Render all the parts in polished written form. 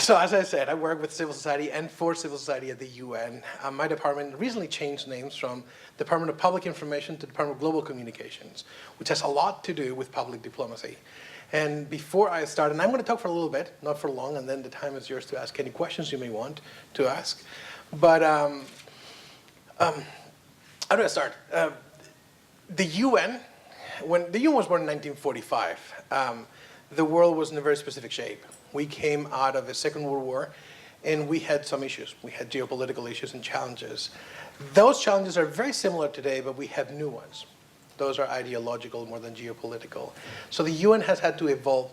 So as I said, I work with civil society and for civil society at the UN. My department recently changed names from Department of Public Information to Department of Global Communications, which has a lot to do with public diplomacy. And before I start, and I'm going to talk for a little bit, not for long, and then the time is yours to ask any questions you may want to ask. But how do I start? The UN, when the UN was born in 1945, the world was in a very specific shape. We came out of a Second World War, and we had some issues. We had geopolitical issues and challenges. Those challenges are very similar today, but we have new ones. Those are ideological more than geopolitical. So the UN has had to evolve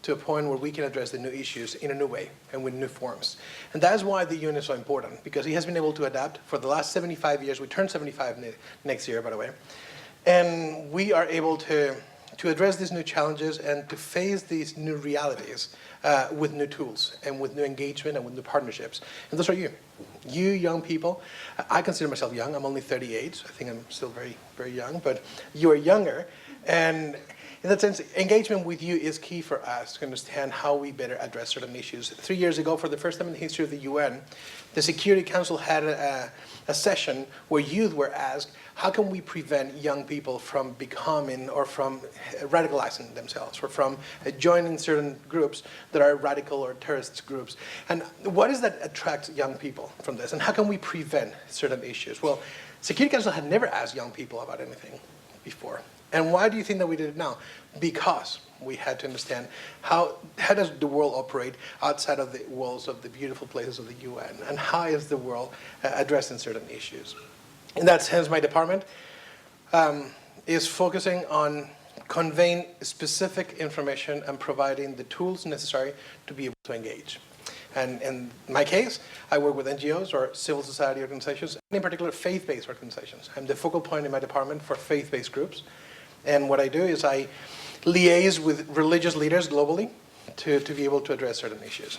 to a point where we can address the new issues in a new way and with new forms. And that's why the UN is so important, because it has been able to adapt for the last 75 years. We turn 75 next year, by the way. And we are able to address these new challenges and to face these new realities with new tools and with new engagement and with new partnerships. And those are you young people. I consider myself young. I'm only 38, so I think I'm still very, very young, but you are younger. And in that sense, engagement with you is key for us to understand how we better address certain issues. 3 years ago, for the first time in the history of the UN, the Security Council had a session where youth were asked, how can we prevent young people from becoming or from radicalizing themselves or from joining certain groups that are radical or terrorist groups? And what is that attracts young people from this? And how can we prevent certain issues? Well, Security Council had never asked young people about anything before. And why do you think that we did it now? Because we had to understand how does the world operate outside of the walls of the beautiful places of the UN, and how is the world addressing certain issues. In that sense, my department is focusing on conveying specific information and providing the tools necessary to be able to engage. And in my case, I work with NGOs or civil society organizations, and in particular faith-based organizations. I'm the focal point in my department for faith-based groups. And what I do is I liaise with religious leaders globally to be able to address certain issues.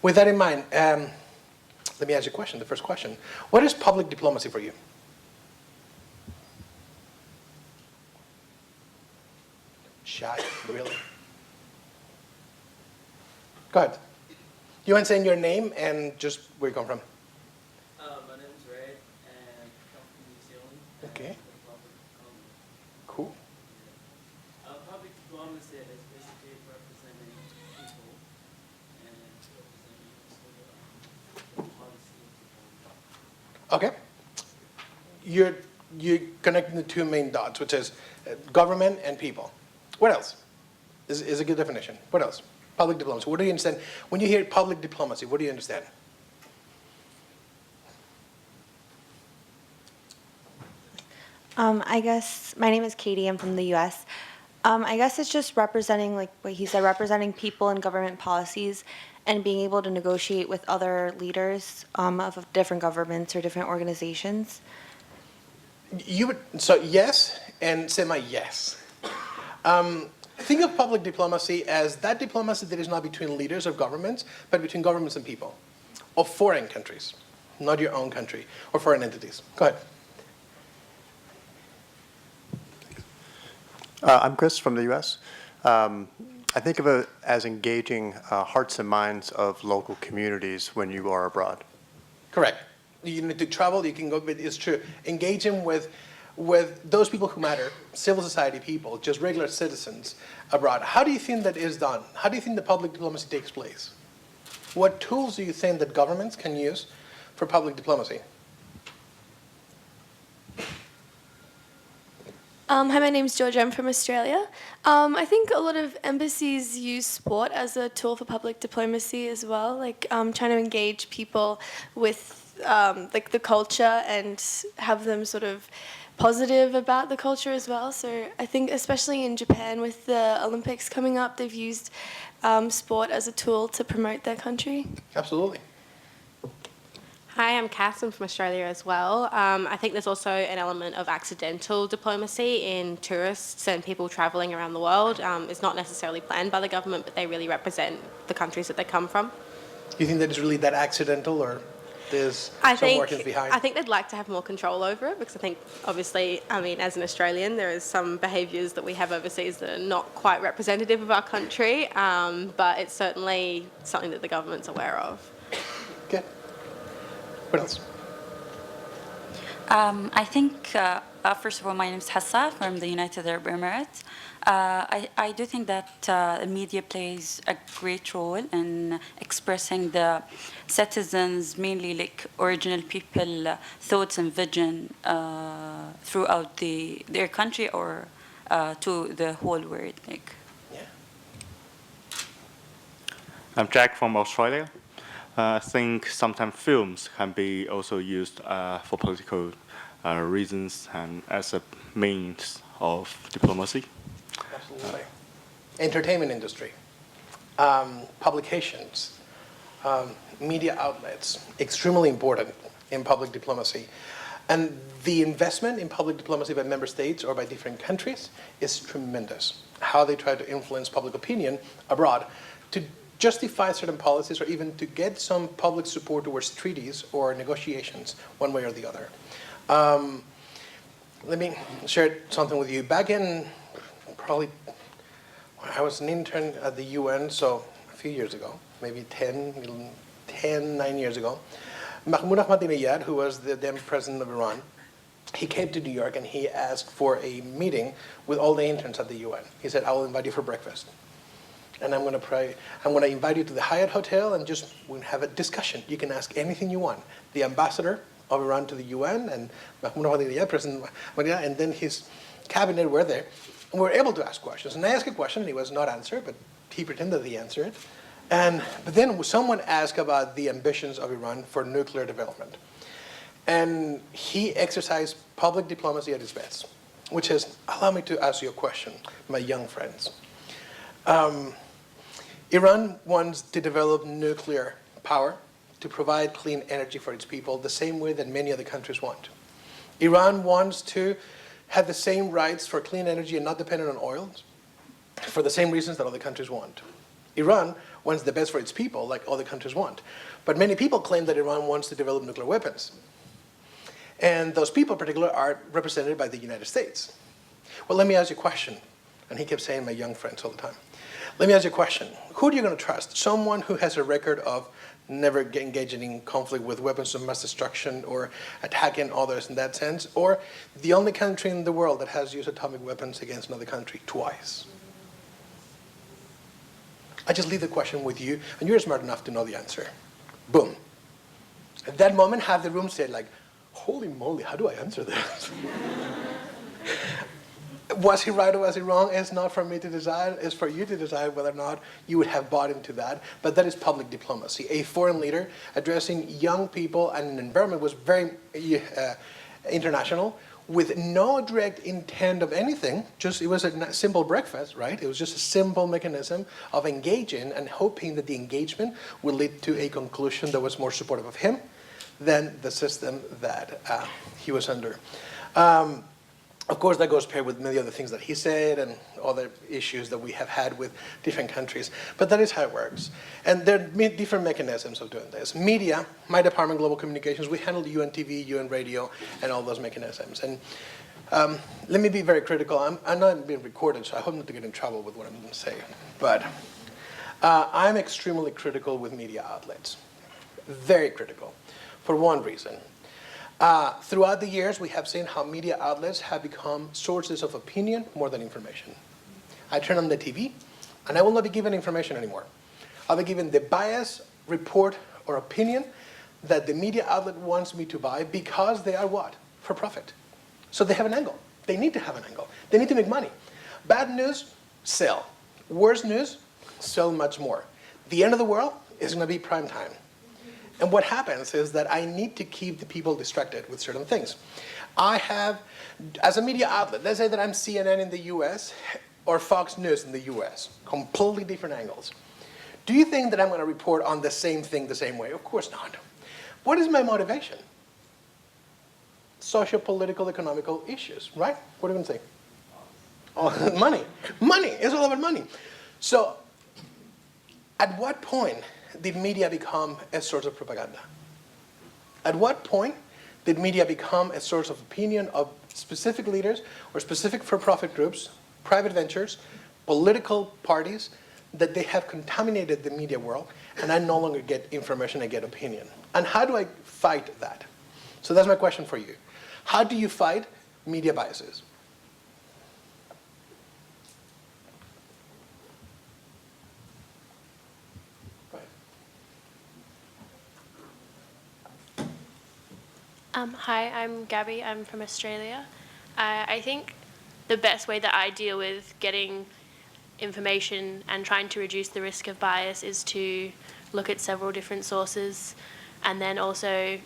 With that in mind, let me ask you a question, the first question. What is public diplomacy for you? Shy, really? Go ahead. You want to say your name and just where you come from? My name is Ray, and I come from New Zealand. Okay. Cool. Public diplomacy is basically representing people and representing policy. Okay. You're connecting the two main dots, which is government and people. What else? Is a good definition. What else? Public diplomacy. What do you understand? When you hear public diplomacy, what do you understand? I guess my name is Katie. I'm from the U.S. I guess it's just representing, like what he said, representing people and government policies and being able to negotiate with other leaders of different governments or different organizations. So yes and semi-yes. Think of public diplomacy as that diplomacy that is not between leaders of governments, but between governments and people, of foreign countries, not your own country, or foreign entities. Go ahead. I'm Chris from the U.S. I think of it as engaging hearts and minds of local communities when you are abroad. Correct. You need to travel, you can go, but it's true. Engaging with those people who matter, civil society people, just regular citizens abroad. How do you think that is done? How do you think the public diplomacy takes place? What tools do you think that governments can use for public diplomacy? Hi, my name's Georgia. I'm from Australia. I think a lot of embassies use sport as a tool for public diplomacy as well, like trying to engage people with like the culture and have them sort of positive about the culture as well. So I think especially in Japan with the Olympics coming up, they've used sport as a tool to promote their country. Absolutely. Hi, I'm Cass. I'm from Australia as well. I think there's also an element of accidental diplomacy in tourists and people travelling around the world. It's not necessarily planned by the government, but they really represent the countries that they come from. Do you think that is really that accidental, or? there's I some think workings behind? I think they'd like to have more control over it because I think, obviously, I mean, as an Australian, there is some behaviours that we have overseas that are not quite representative of our country, but it's certainly something that the government's aware of. Good. What else? I think, first of all, my name is Hassa from the United Arab Emirates. I do think that the media plays a great role in expressing the citizens, mainly like original people, thoughts and vision throughout their country or to the whole world. Like. Yeah. I'm Jack from Australia. I think sometimes films can be also used for political reasons and as a means of diplomacy. Absolutely. Entertainment industry, publications, media outlets, extremely important in public diplomacy. And the investment in public diplomacy by member states or by different countries is tremendous. How they try to influence public opinion abroad to justify certain policies or even to get some public support towards treaties or negotiations one way or the other. Let me share something with you. Back in probably, I was an intern at the UN, so a few years ago, maybe 9 years ago, Mahmoud Ahmadinejad, who was the then president of Iran, he came to New York and he asked for a meeting with all the interns at the UN. He said, I will invite you for breakfast. And I'm going to invite you to the Hyatt Hotel and just we'll have a discussion. You can ask anything you want. The ambassador of Iran to the UN and Mahmoud Ahmadinejad, President Ahmadinejad, and then his cabinet were there. And we were able to ask questions. And I asked a question and it was not answered, but he pretended he answered it. But then someone asked about the ambitions of Iran for nuclear development. And he exercised public diplomacy at his best, which is, allow me to ask you a question, my young friends. Iran wants to develop nuclear power to provide clean energy for its people the same way that many other countries want. Iran wants to have the same rights for clean energy and not dependent on oil for the same reasons that other countries want. Iran wants the best for its people like other countries want. But many people claim that Iran wants to develop nuclear weapons. And those people in particular are represented by the United States. Well, let me ask you a question. And he kept saying my young friends all the time. Let me ask you a question. Who are you going to trust? Someone who has a record of never engaging in conflict with weapons of mass destruction or attacking others in that sense, or the only country in the world that has used atomic weapons against another country twice? I just leave the question with you, and you're smart enough to know the answer. Boom. At that moment, half the room said like, holy moly, how do I answer this? Was he right or was he wrong? It's not for me to decide. It's for you to decide whether or not you would have bought into that. But that is public diplomacy. A foreign leader addressing young people and an environment was very international with no direct intent of anything. Just it was a simple breakfast, right? It was just a simple mechanism of engaging and hoping that the engagement would lead to a conclusion that was more supportive of him than the system that he was under. Of course, that goes paired with many other things that he said and other issues that we have had with different countries. But that is how it works. And there are different mechanisms of doing this. Media, my department, Global Communications, we handle UN TV, UN Radio, and all those mechanisms. And let me be very critical. I'm not being recorded, so I hope not to get in trouble with what I'm going to say. But I'm extremely critical with media outlets. Very critical. For one reason. Throughout the years, we have seen how media outlets have become sources of opinion more than information. I turn on the TV, and I will not be given information anymore. I'll be given the bias, report, or opinion that the media outlet wants me to buy because they are what? For profit. So they have an angle. They need to have an angle. They need to make money. Bad news, sell. Worse news, sell much more. The end of the world is going to be prime time. And what happens is that I need to keep the people distracted with certain things. I have, as a media outlet, let's say that I'm CNN in the US or Fox News in the US, completely different angles. Do you think that I'm going to report on the same thing the same way? Of course not. What is my motivation? Social, political, economical issues, right? What are you going to say? Oh, money. Money. It's all about money. So at what point did media become a source of propaganda? At what point did media become a source of opinion of specific leaders or specific for-profit groups, private ventures, political parties, that they have contaminated the media world, and I no longer get information, I get opinion? And how do I fight that? So that's my question for you. How do you fight media biases? Hi, I'm Gabby. I'm from Australia. I think the best way that I deal with getting information and trying to reduce the risk of bias is to look at several different sources, and then also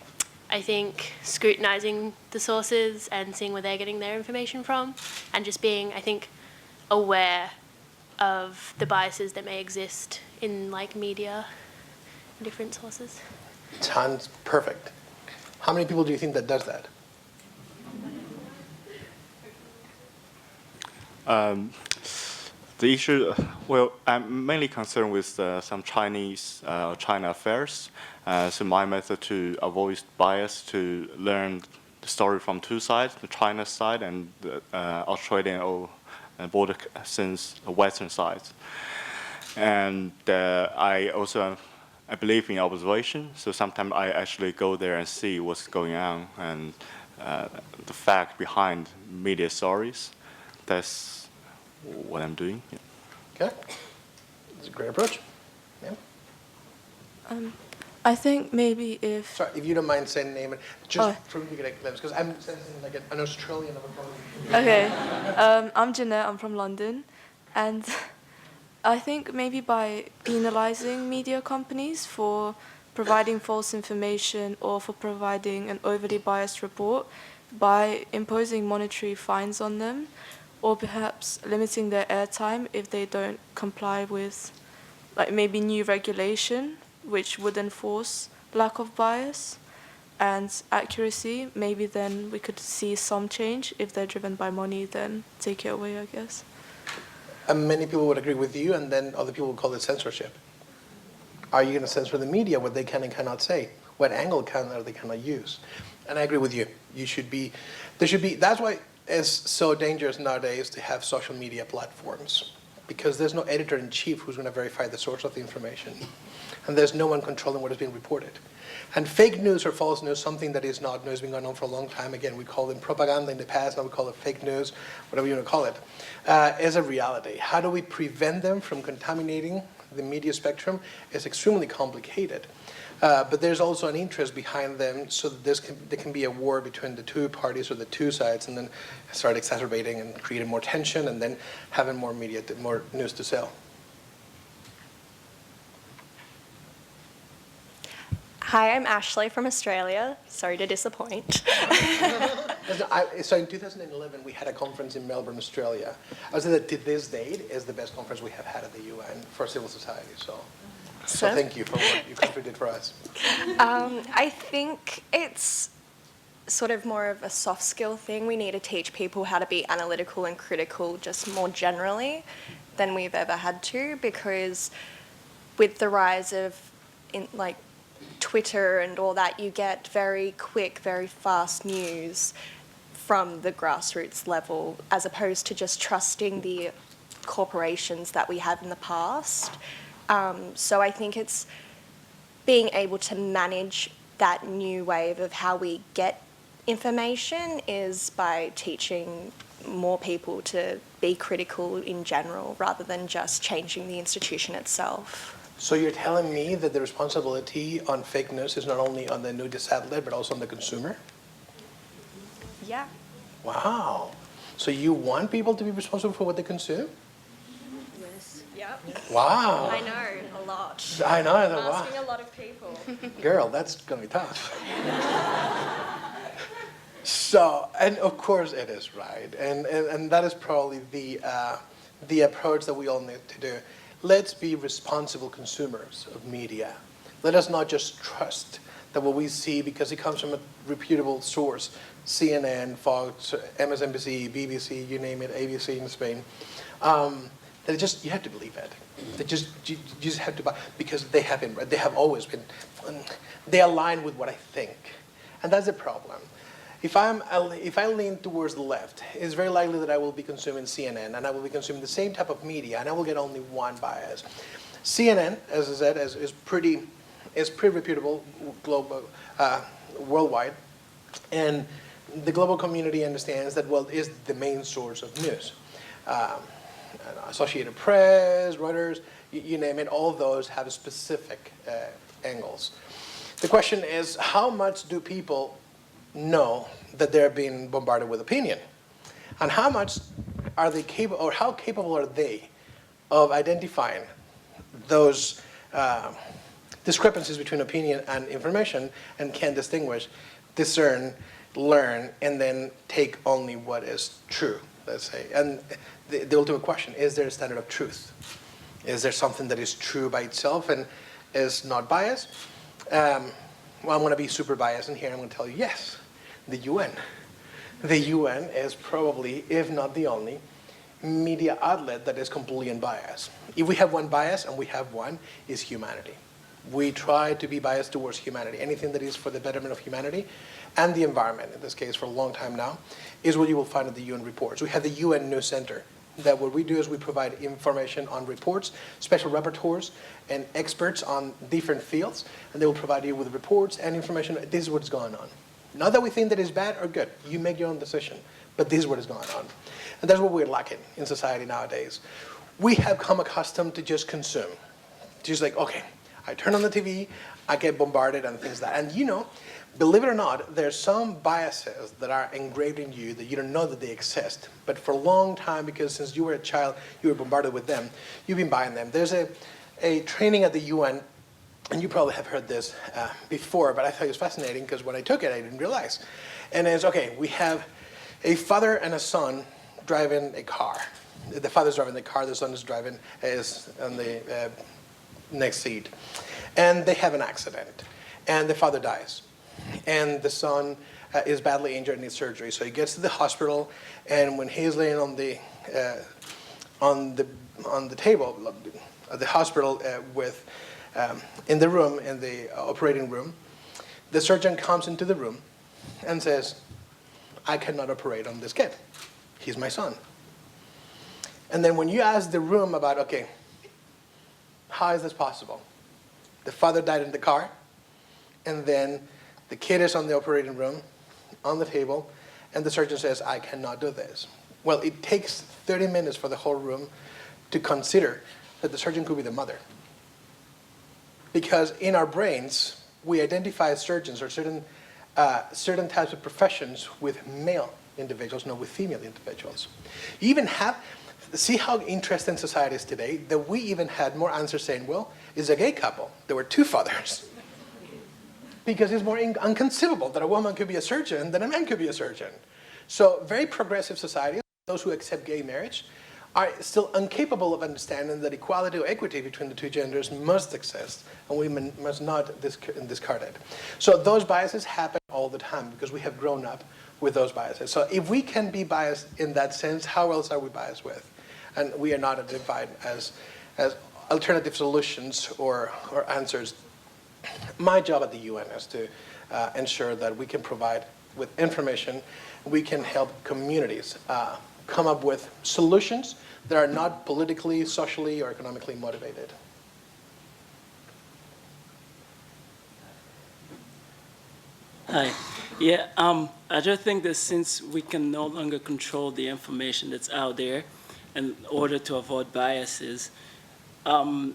I think scrutinizing the sources and seeing where they're getting their information from, and just being, I think, aware of the biases that may exist in like media and different sources. Sounds perfect. How many people do you think that does that? The issue, well, I'm mainly concerned with some Chinese China affairs. So my method to avoid bias to learn the story from two sides, the China side and the Australian or border since the Western side. And I believe in observation. So sometimes I actually go there and see what's going on and the fact behind media stories. That's what I'm doing. Yeah. Okay, that's a great approach. Yeah. I think maybe if... Sorry, if you don't mind saying the name, just for me to get a glimpse, because I'm sensing like an Australian of a problem. Okay, I'm Jeanette, I'm from London, and I think maybe by penalizing media companies for providing false information or for providing an overly biased report, by imposing monetary fines on them, or perhaps limiting their airtime if they don't comply with like maybe new regulation which would enforce lack of bias and accuracy, maybe then we could see some change. If they're driven by money, then take it away, I guess. And many people would agree with you, and then other people would call it censorship. Are you going to censor the media, what they can and cannot say? What angle can or they cannot use? And I agree with you. That's why it's so dangerous nowadays to have social media platforms, because there's no editor-in-chief who's going to verify the source of the information. And there's no one controlling what is being reported. And fake news or false news, something that is not news, been going on for a long time. Again, we call them propaganda in the past, now we call it fake news, whatever you want to call it, is a reality. How do we prevent them from contaminating the media spectrum? It's extremely complicated. But there's also an interest behind them, so that there can be a war between the two parties or the two sides, and then start exacerbating and creating more tension, and then having more media, more news to sell. Hi, I'm Ashley from Australia. Sorry to disappoint. So in 2011, we had a conference in Melbourne, Australia. I would say that to this date is the best conference we have had at the UN for civil society. So thank you for what you contributed for us. I think it's sort of more of a soft skill thing. We need to teach people how to be analytical and critical just more generally than we've ever had to, because with the rise of Twitter and all that, you get very quick, very fast news from the grassroots level, as opposed to just trusting the corporations that we have in the past. So I think it's being able to manage that new wave of how we get information is by teaching more people to be critical in general, rather than just changing the institution itself. So you're telling me that the responsibility on fake news is not only on the news outlet, but also on the consumer? Yeah. Wow. So you want people to be responsible for what they consume? Yes. Yep. Wow. I know, a lot. I know. I'm Wow. asking a lot of people. Girl, that's going to be tough. So, and of course it is, right? And that is probably the approach that we all need to do. Let's be responsible consumers of media. Let us not just trust that what we see, because it comes from a reputable source, CNN, Fox, MSNBC, BBC, you name it, ABC in Spain, that you have to believe it. You just have to buy, because they have been, they have always been, they align with what I think. And that's the problem. If I lean towards the left, it's very likely that I will be consuming CNN, and I will be consuming the same type of media, and I will get only one bias. CNN, as I said, is pretty reputable global, worldwide, and the global community understands that, well, it is the main source of news. Associated Press, Reuters, you name it, all of those have specific angles. The question is, how much do people know that they're being bombarded with opinion? And how much are they capable, or how capable are they of identifying those discrepancies between opinion and information, and can distinguish, discern, learn, and then take only what is true, let's say. And the ultimate question, is there a standard of truth? Is there something that is true by itself and is not biased? Well, I'm going to be super biased in here. I'm going to tell you, yes, the UN. The UN is probably, if not the only, media outlet that is completely unbiased. If we have one bias, and we have one, is humanity. We try to be biased towards humanity. Anything that is for the betterment of humanity and the environment, in this case for a long time now, is what you will find at the UN reports. We have the UN News Center, that what we do is we provide information on reports, special rapporteurs, and experts on different fields, and they will provide you with reports and information. This is what's going on. Not that we think that is bad or good. You make your own decision, but this is what is going on. And that's what we're lacking in society nowadays. We have come accustomed to just consume. Just like, okay, I turn on the TV, I get bombarded and things like that. And you know, believe it or not, there's some biases that are engraved in you that you don't know that they exist. But for a long time, because since you were a child, you were bombarded with them, you've been buying them. There's a training at the UN, and you probably have heard this before, but I thought it was fascinating because when I took it, I didn't realize. And it's, okay, we have a father and a son driving a car. The father's driving the car, the son is on the next seat. And they have an accident, and the father dies. And the son is badly injured and needs surgery. So he gets to the hospital, and when he's laying on the table at the hospital in the room, in the operating room, the surgeon comes into the room and says, I cannot operate on this kid. He's my son. And then when you ask the room about, okay, how is this possible? The father died in the car, and then the kid is on the operating room, on the table, and the surgeon says, I cannot do this. Well, it takes 30 minutes for the whole room to consider that the surgeon could be the mother. Because in our brains, we identify surgeons or certain types of professions with male individuals, not with female individuals. You even have, see how interesting society is today, that we even had more answers saying, well, it's a gay couple. There were two fathers. Because it's more inconceivable that a woman could be a surgeon than a man could be a surgeon. So very progressive societies, those who accept gay marriage, are still incapable of understanding that equality or equity between the two genders must exist, and women must not discard it. So those biases happen all the time because we have grown up with those biases. So if we can be biased in that sense, how else are we biased with? And we are not identified as alternative solutions or answers. My job at the UN is to ensure that we can provide with information, we can help communities come up with solutions that are not politically, socially, or economically motivated. Hi. Yeah, I just think that since we can no longer control the information that's out there in order to avoid biases, the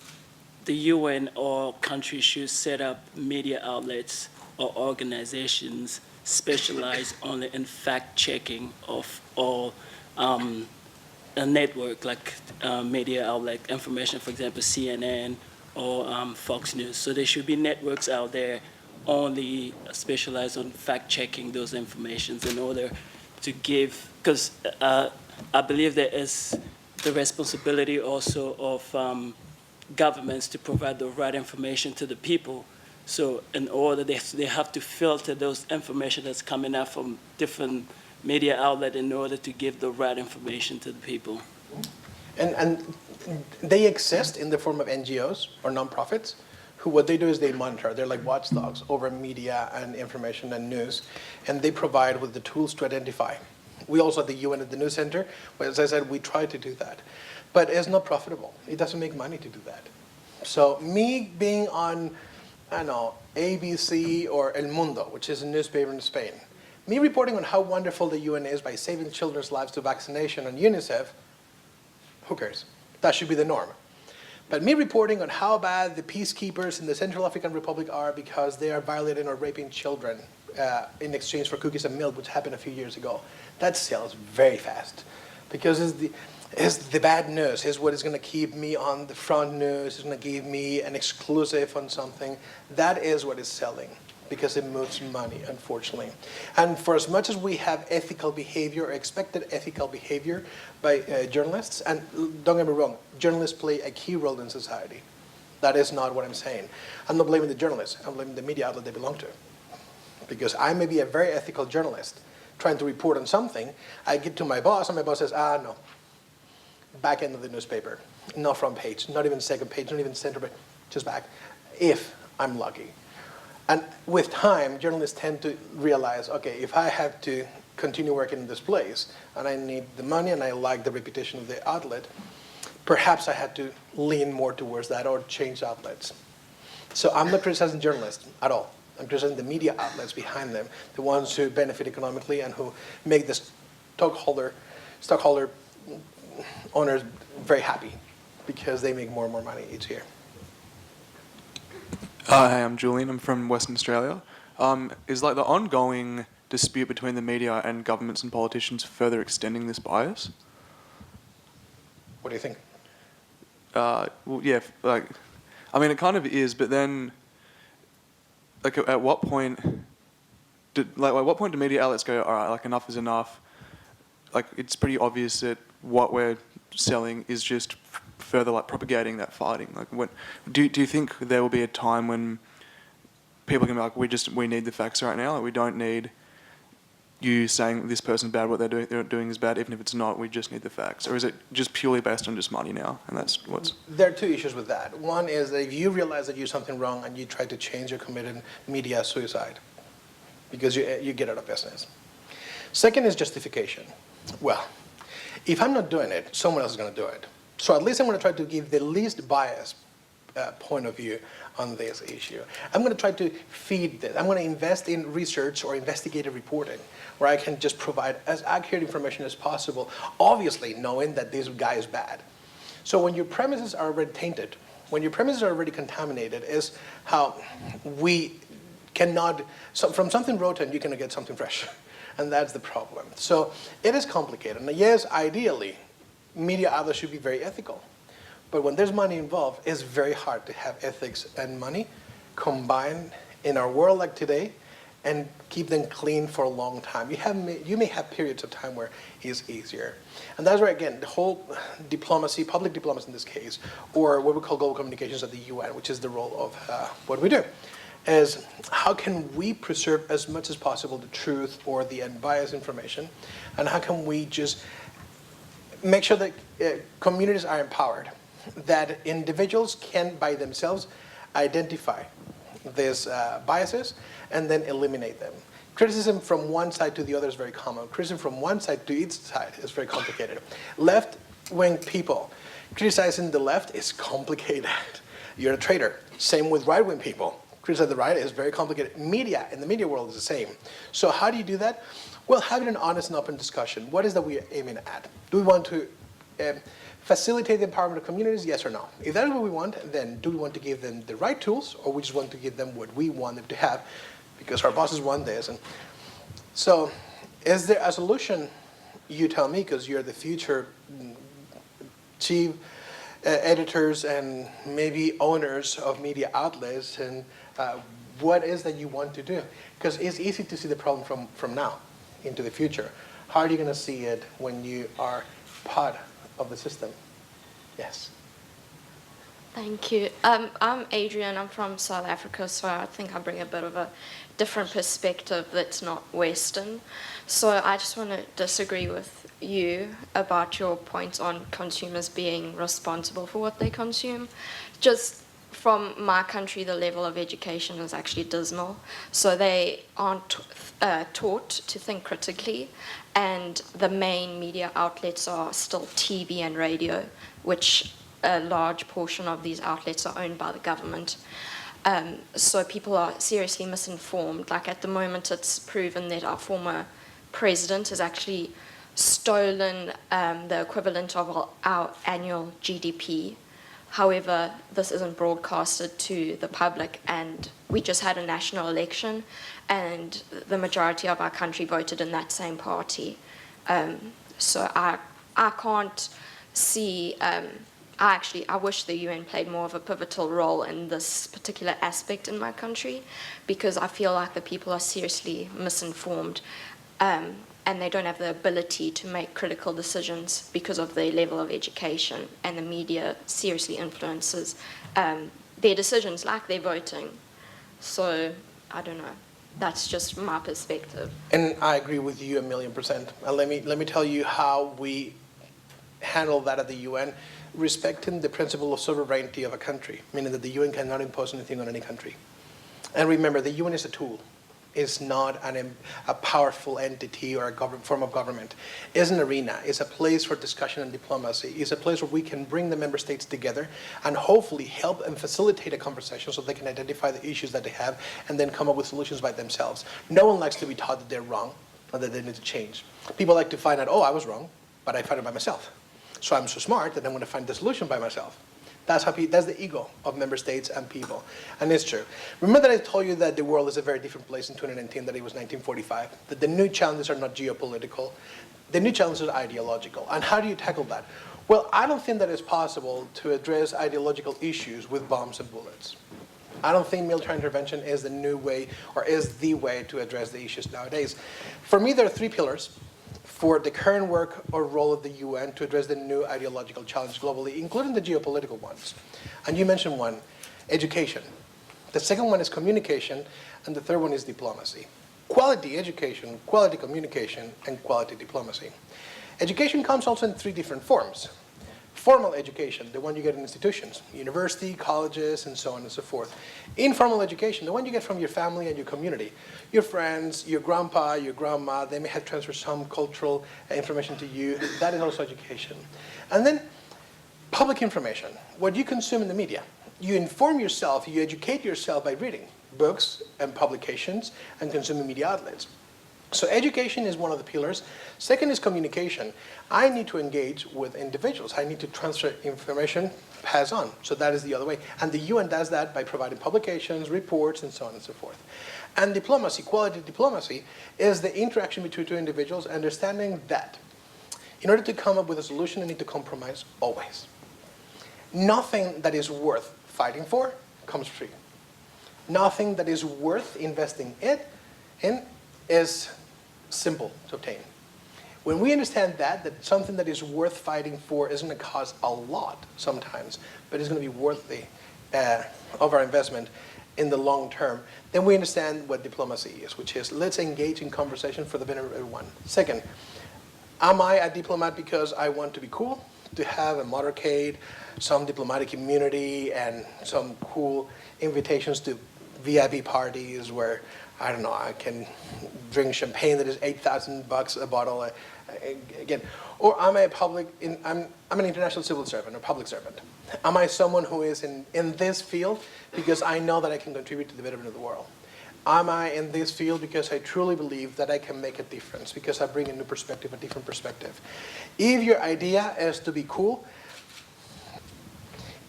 UN or countries should set up media outlets or organizations specialized only in fact-checking of all a network, like media outlet information, for example, CNN or Fox News. So there should be networks out there only specialized on fact-checking those informations in order to give, because I believe there is the responsibility also of governments to provide the right information to the people. So in order, they have to filter those information that's coming out from different media outlets in order to give the right information to the people. And they exist in the form of NGOs or nonprofits who what they do is they monitor. They're like watchdogs over media and information and news, and they provide with the tools to identify. We also at the UN at the News Center, but as I said, we try to do that. But it's not profitable. It doesn't make money to do that. So me being on, I don't know, ABC or El Mundo, which is a newspaper in Spain, me reporting on how wonderful the UN is by saving children's lives through vaccination on UNICEF, who cares? That should be the norm. But me reporting on how bad the peacekeepers in the Central African Republic are because they are violating or raping children in exchange for cookies and milk, which happened a few years ago, that sells very fast. Because it's the bad news, is what is going to keep me on the front news, it's going to give me an exclusive on something. That is what is selling, because it moves money, unfortunately. And for as much as we have ethical behavior, or expected ethical behavior by journalists, and don't get me wrong, journalists play a key role in society. That is not what I'm saying. I'm not blaming the journalists, I'm blaming the media outlet they belong to. Because I may be a very ethical journalist trying to report on something, I get to my boss, and my boss says, no. Back end of the newspaper, not front page, not even second page, not even center page, just back, if I'm lucky. And with time, journalists tend to realize, okay, if I have to continue working in this place, and I need the money, and I like the reputation of the outlet, perhaps I had to lean more towards that or change outlets. So I'm not criticizing journalists at all. I'm criticizing the media outlets behind them, the ones who benefit economically and who make the stockholder owners very happy because they make more and more money each year. Hi, I'm Julian. I'm from Western Australia. Is like the ongoing dispute between the media and governments and politicians further extending this bias? What do you think? Well, yeah, like, I mean, it kind of is, but then, like, at what point do media outlets go, all right, like, enough is enough? Like, it's pretty obvious that what we're selling is just further like propagating that fighting. Like, do you think there will be a time when people can be like, we need the facts right now. Like, we don't need you saying this person's bad, what they're doing is bad, even if it's not. We just need the facts. Or is it just purely based on just money now? And that's what's. There are two issues with that. One is that if you realize that you do something wrong and you try to change, you're committing media suicide because you get out of business. Second is justification. Well, if I'm not doing it, someone else is going to do it. So at least I'm going to try to give the least biased point of view on this issue. I'm going to try to feed this. I'm going to invest in research or investigative reporting where I can just provide as accurate information as possible, obviously knowing that this guy is bad. So when your premises are already tainted, when your premises are already contaminated, is how we cannot, so from something rotten, you can get something fresh. And that's the problem. So it is complicated. And yes, ideally, media outlets should be very ethical. But when there's money involved, it's very hard to have ethics and money combined in our world like today and keep them clean for a long time. You may have periods of time where it's easier. And that's where, again, the whole diplomacy, public diplomacy in this case, or what we call global communications at the UN, which is the role of what we do, is how can we preserve as much as possible the truth or the unbiased information, and how can we just make sure that communities are empowered, that individuals can by themselves identify these biases and then eliminate them. Criticism from one side to the other is very common. Criticism from one side to each side is very complicated. Left-wing people criticizing the left is complicated. You're a traitor. Same with right-wing people. Criticize the right is very complicated. Media, in the media world, is the same. So how do you do that? Well, having an honest and open discussion. What is that we're aiming at? Do we want to facilitate the empowerment of communities, yes or no? If that is what we want, then do we want to give them the right tools, or we just want to give them what we want them to have because our bosses want this? And so is there a solution? You tell me, because you're the future chief editors and maybe owners of media outlets, and what is that you want to do? Because it's easy to see the problem from now into the future. How are you going to see it when you are part of the system? Yes. Thank you. I'm Adrian. I'm from South Africa, so I think I bring a bit of a different perspective that's not Western. So I just want to disagree with you about your points on consumers being responsible for what they consume. Just from my country, the level of education is actually dismal. So they aren't taught to think critically, and the main media outlets are still TV and radio, which a large portion of these outlets are owned by the government. So people are seriously misinformed. Like at the moment, it's proven that our former president has actually stolen the equivalent of our annual GDP. However, this isn't broadcasted to the public, and we just had a national election, and the majority of our country voted in that same party. So I can't see, I wish the UN played more of a pivotal role in this particular aspect in my country, because I feel like the people are seriously misinformed, and they don't have the ability to make critical decisions because of their level of education, and the media seriously influences their decisions, like their voting. So, I don't know. That's just my perspective. And I agree with you 1,000,000%. And let me tell you how we handle that at the UN, respecting the principle of sovereignty of a country, meaning that the UN cannot impose anything on any country. And remember, the UN is a tool. It's not a powerful entity or a form of government. It's an arena. It's a place for discussion and diplomacy. It's a place where we can bring the member states together and hopefully help and facilitate a conversation so they can identify the issues that they have and then come up with solutions by themselves. No one likes to be taught that they're wrong or that they need to change. People like to find out, oh, I was wrong, but I found it by myself. So I'm so smart that I'm going to find the solution by myself. That's the ego of member states and people. And it's true. Remember that I told you that the world is a very different place in 2019 than it was 1945? That the new challenges are not geopolitical. The new challenges are ideological. And how do you tackle that? Well, I don't think that it's possible to address ideological issues with bombs and bullets. I don't think military intervention is the new way or is the way to address the issues nowadays. For me, there are three pillars for the current work or role of the UN to address the new ideological challenge globally, including the geopolitical ones. And you mentioned one, education. The second one is communication, and the third one is diplomacy. Quality education, quality communication, and quality diplomacy. Education comes also in three different forms. Formal education, the one you get in institutions, university, colleges, and so on and so forth. Informal education, the one you get from your family and your community. Your friends, your grandpa, your grandma, they may have transferred some cultural information to you. That is also education. And then public information, what you consume in the media. You inform yourself, you educate yourself by reading books and publications and consuming media outlets. So education is one of the pillars. Second is communication. I need to engage with individuals. I need to transfer information, pass on. So that is the other way. And the UN does that by providing publications, reports, and so on and so forth. And diplomacy, quality diplomacy, is the interaction between two individuals, understanding that in order to come up with a solution, you need to compromise always. Nothing that is worth fighting for comes free. Nothing that is worth investing in is simple to obtain. When we understand that something that is worth fighting for is going to cost a lot sometimes, but is going to be worthy of our investment in the long term, then we understand what diplomacy is, which is let's engage in conversation for the benefit of everyone. Second, am I a diplomat because I want to be cool, to have a motorcade, some diplomatic immunity, and some cool invitations to VIP parties where I don't know, I can drink champagne that is $8,000 a bottle again. Or am I I'm an international civil servant or public servant. Am I someone who is in this field because I know that I can contribute to the betterment of the world? Am I in this field because I truly believe that I can make a difference, because I bring a new perspective, a different perspective? If your idea is to be cool,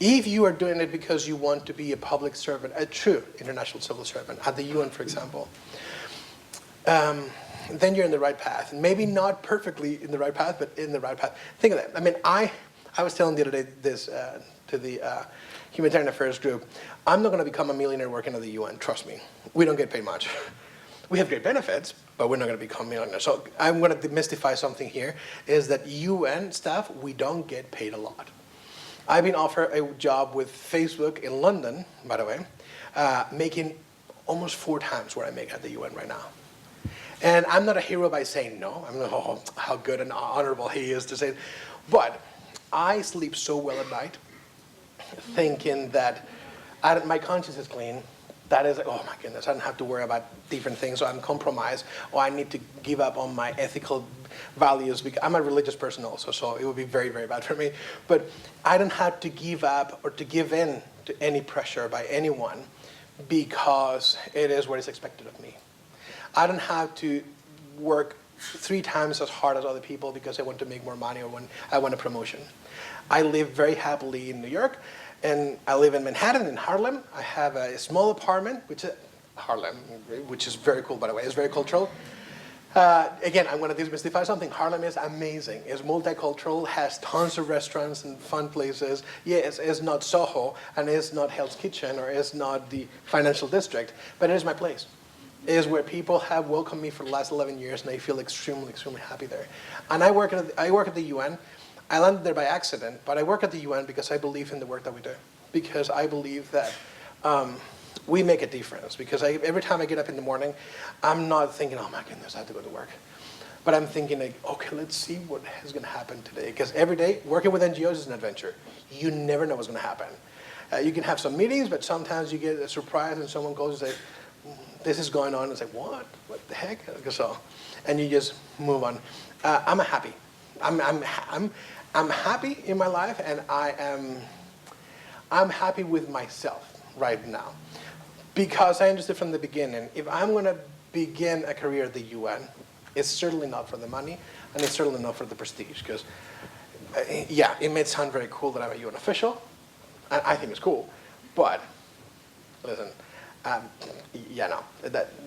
if you are doing it because you want to be a public servant, a true international civil servant, at the UN, for example, then you're in the right path. Maybe not perfectly in the right path, but in the right path. Think of that. I mean, I was telling the other day this to the Humanitarian Affairs group, I'm not going to become a millionaire working at the UN, trust me. We don't get paid much. We have great benefits, but we're not going to become millionaires. So I'm going to demystify something here, is that UN staff, we don't get paid a lot. I've been offered a job with Facebook in London, by the way, making almost 4 times what I make at the UN right now. And I'm not a hero by saying no. I'm not, oh, how good and honorable he is to say it. But I sleep so well at night thinking that my conscience is clean. That is like, oh my goodness, I don't have to worry about different things, or I'm compromised, or I need to give up on my ethical values. Because I'm a religious person also, so it would be very, very bad for me. But I don't have to give up or to give in to any pressure by anyone because it is what is expected of me. I don't have to work 3 times as hard as other people because I want to make more money or when I want a promotion. I live very happily in New York, and I live in Manhattan, in Harlem. I have a small apartment, Harlem, which is very cool, by the way. It's very cultural. Again, I'm going to demystify something. Harlem is amazing. It's multicultural, has tons of restaurants and fun places. Yes, it's not Soho, and it's not Hell's Kitchen, or it's not the financial district, but it is my place. It is where people have welcomed me for the last 11 years, and I feel extremely, extremely happy there. And I work at the UN. I landed there by accident, but I work at the UN because I believe in the work that we do. Because I believe that we make a difference. Because every time I get up in the morning, I'm not thinking, oh my goodness, I have to go to work. But I'm thinking, like, okay, let's see what is going to happen today. Because every day, working with NGOs is an adventure. You never know what's going to happen. You can have some meetings, but sometimes you get a surprise and someone goes and says, this is going on. It's like, what? What the heck? So, and you just move on. I'm happy. I'm happy in my life, and I'm happy with myself right now. Because I understood from the beginning, if I'm going to begin a career at the UN, it's certainly not for the money, and it's certainly not for the prestige. Because, yeah, it may sound very cool that I'm a UN official, and I think it's cool, but listen, yeah, no,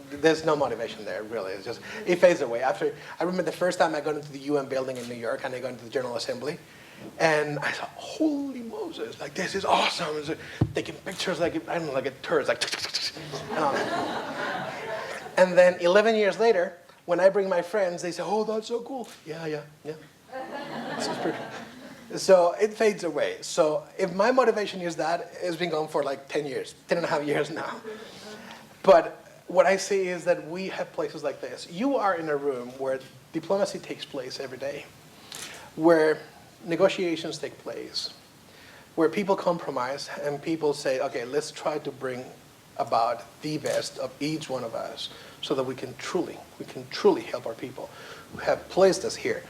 there's no motivation there, really. It's just, it fades away. I remember the first time I got into the UN building in New York, and I got into the General Assembly, and I thought, holy Moses, like, this is awesome. It's like, taking pictures like, I don't know, like a tourist, like, and then 11 years later, when I bring my friends, they say, oh, that's so cool. Yeah. This is pretty. So it fades away. So if my motivation is that, it's been going for like 10 years, 10 and a half years now. But what I say is that we have places like this. You are in a room where diplomacy takes place every day, where negotiations take place, where people compromise and people say, okay, let's try to bring about the best of each one of us so that we can truly help our people who have placed us here.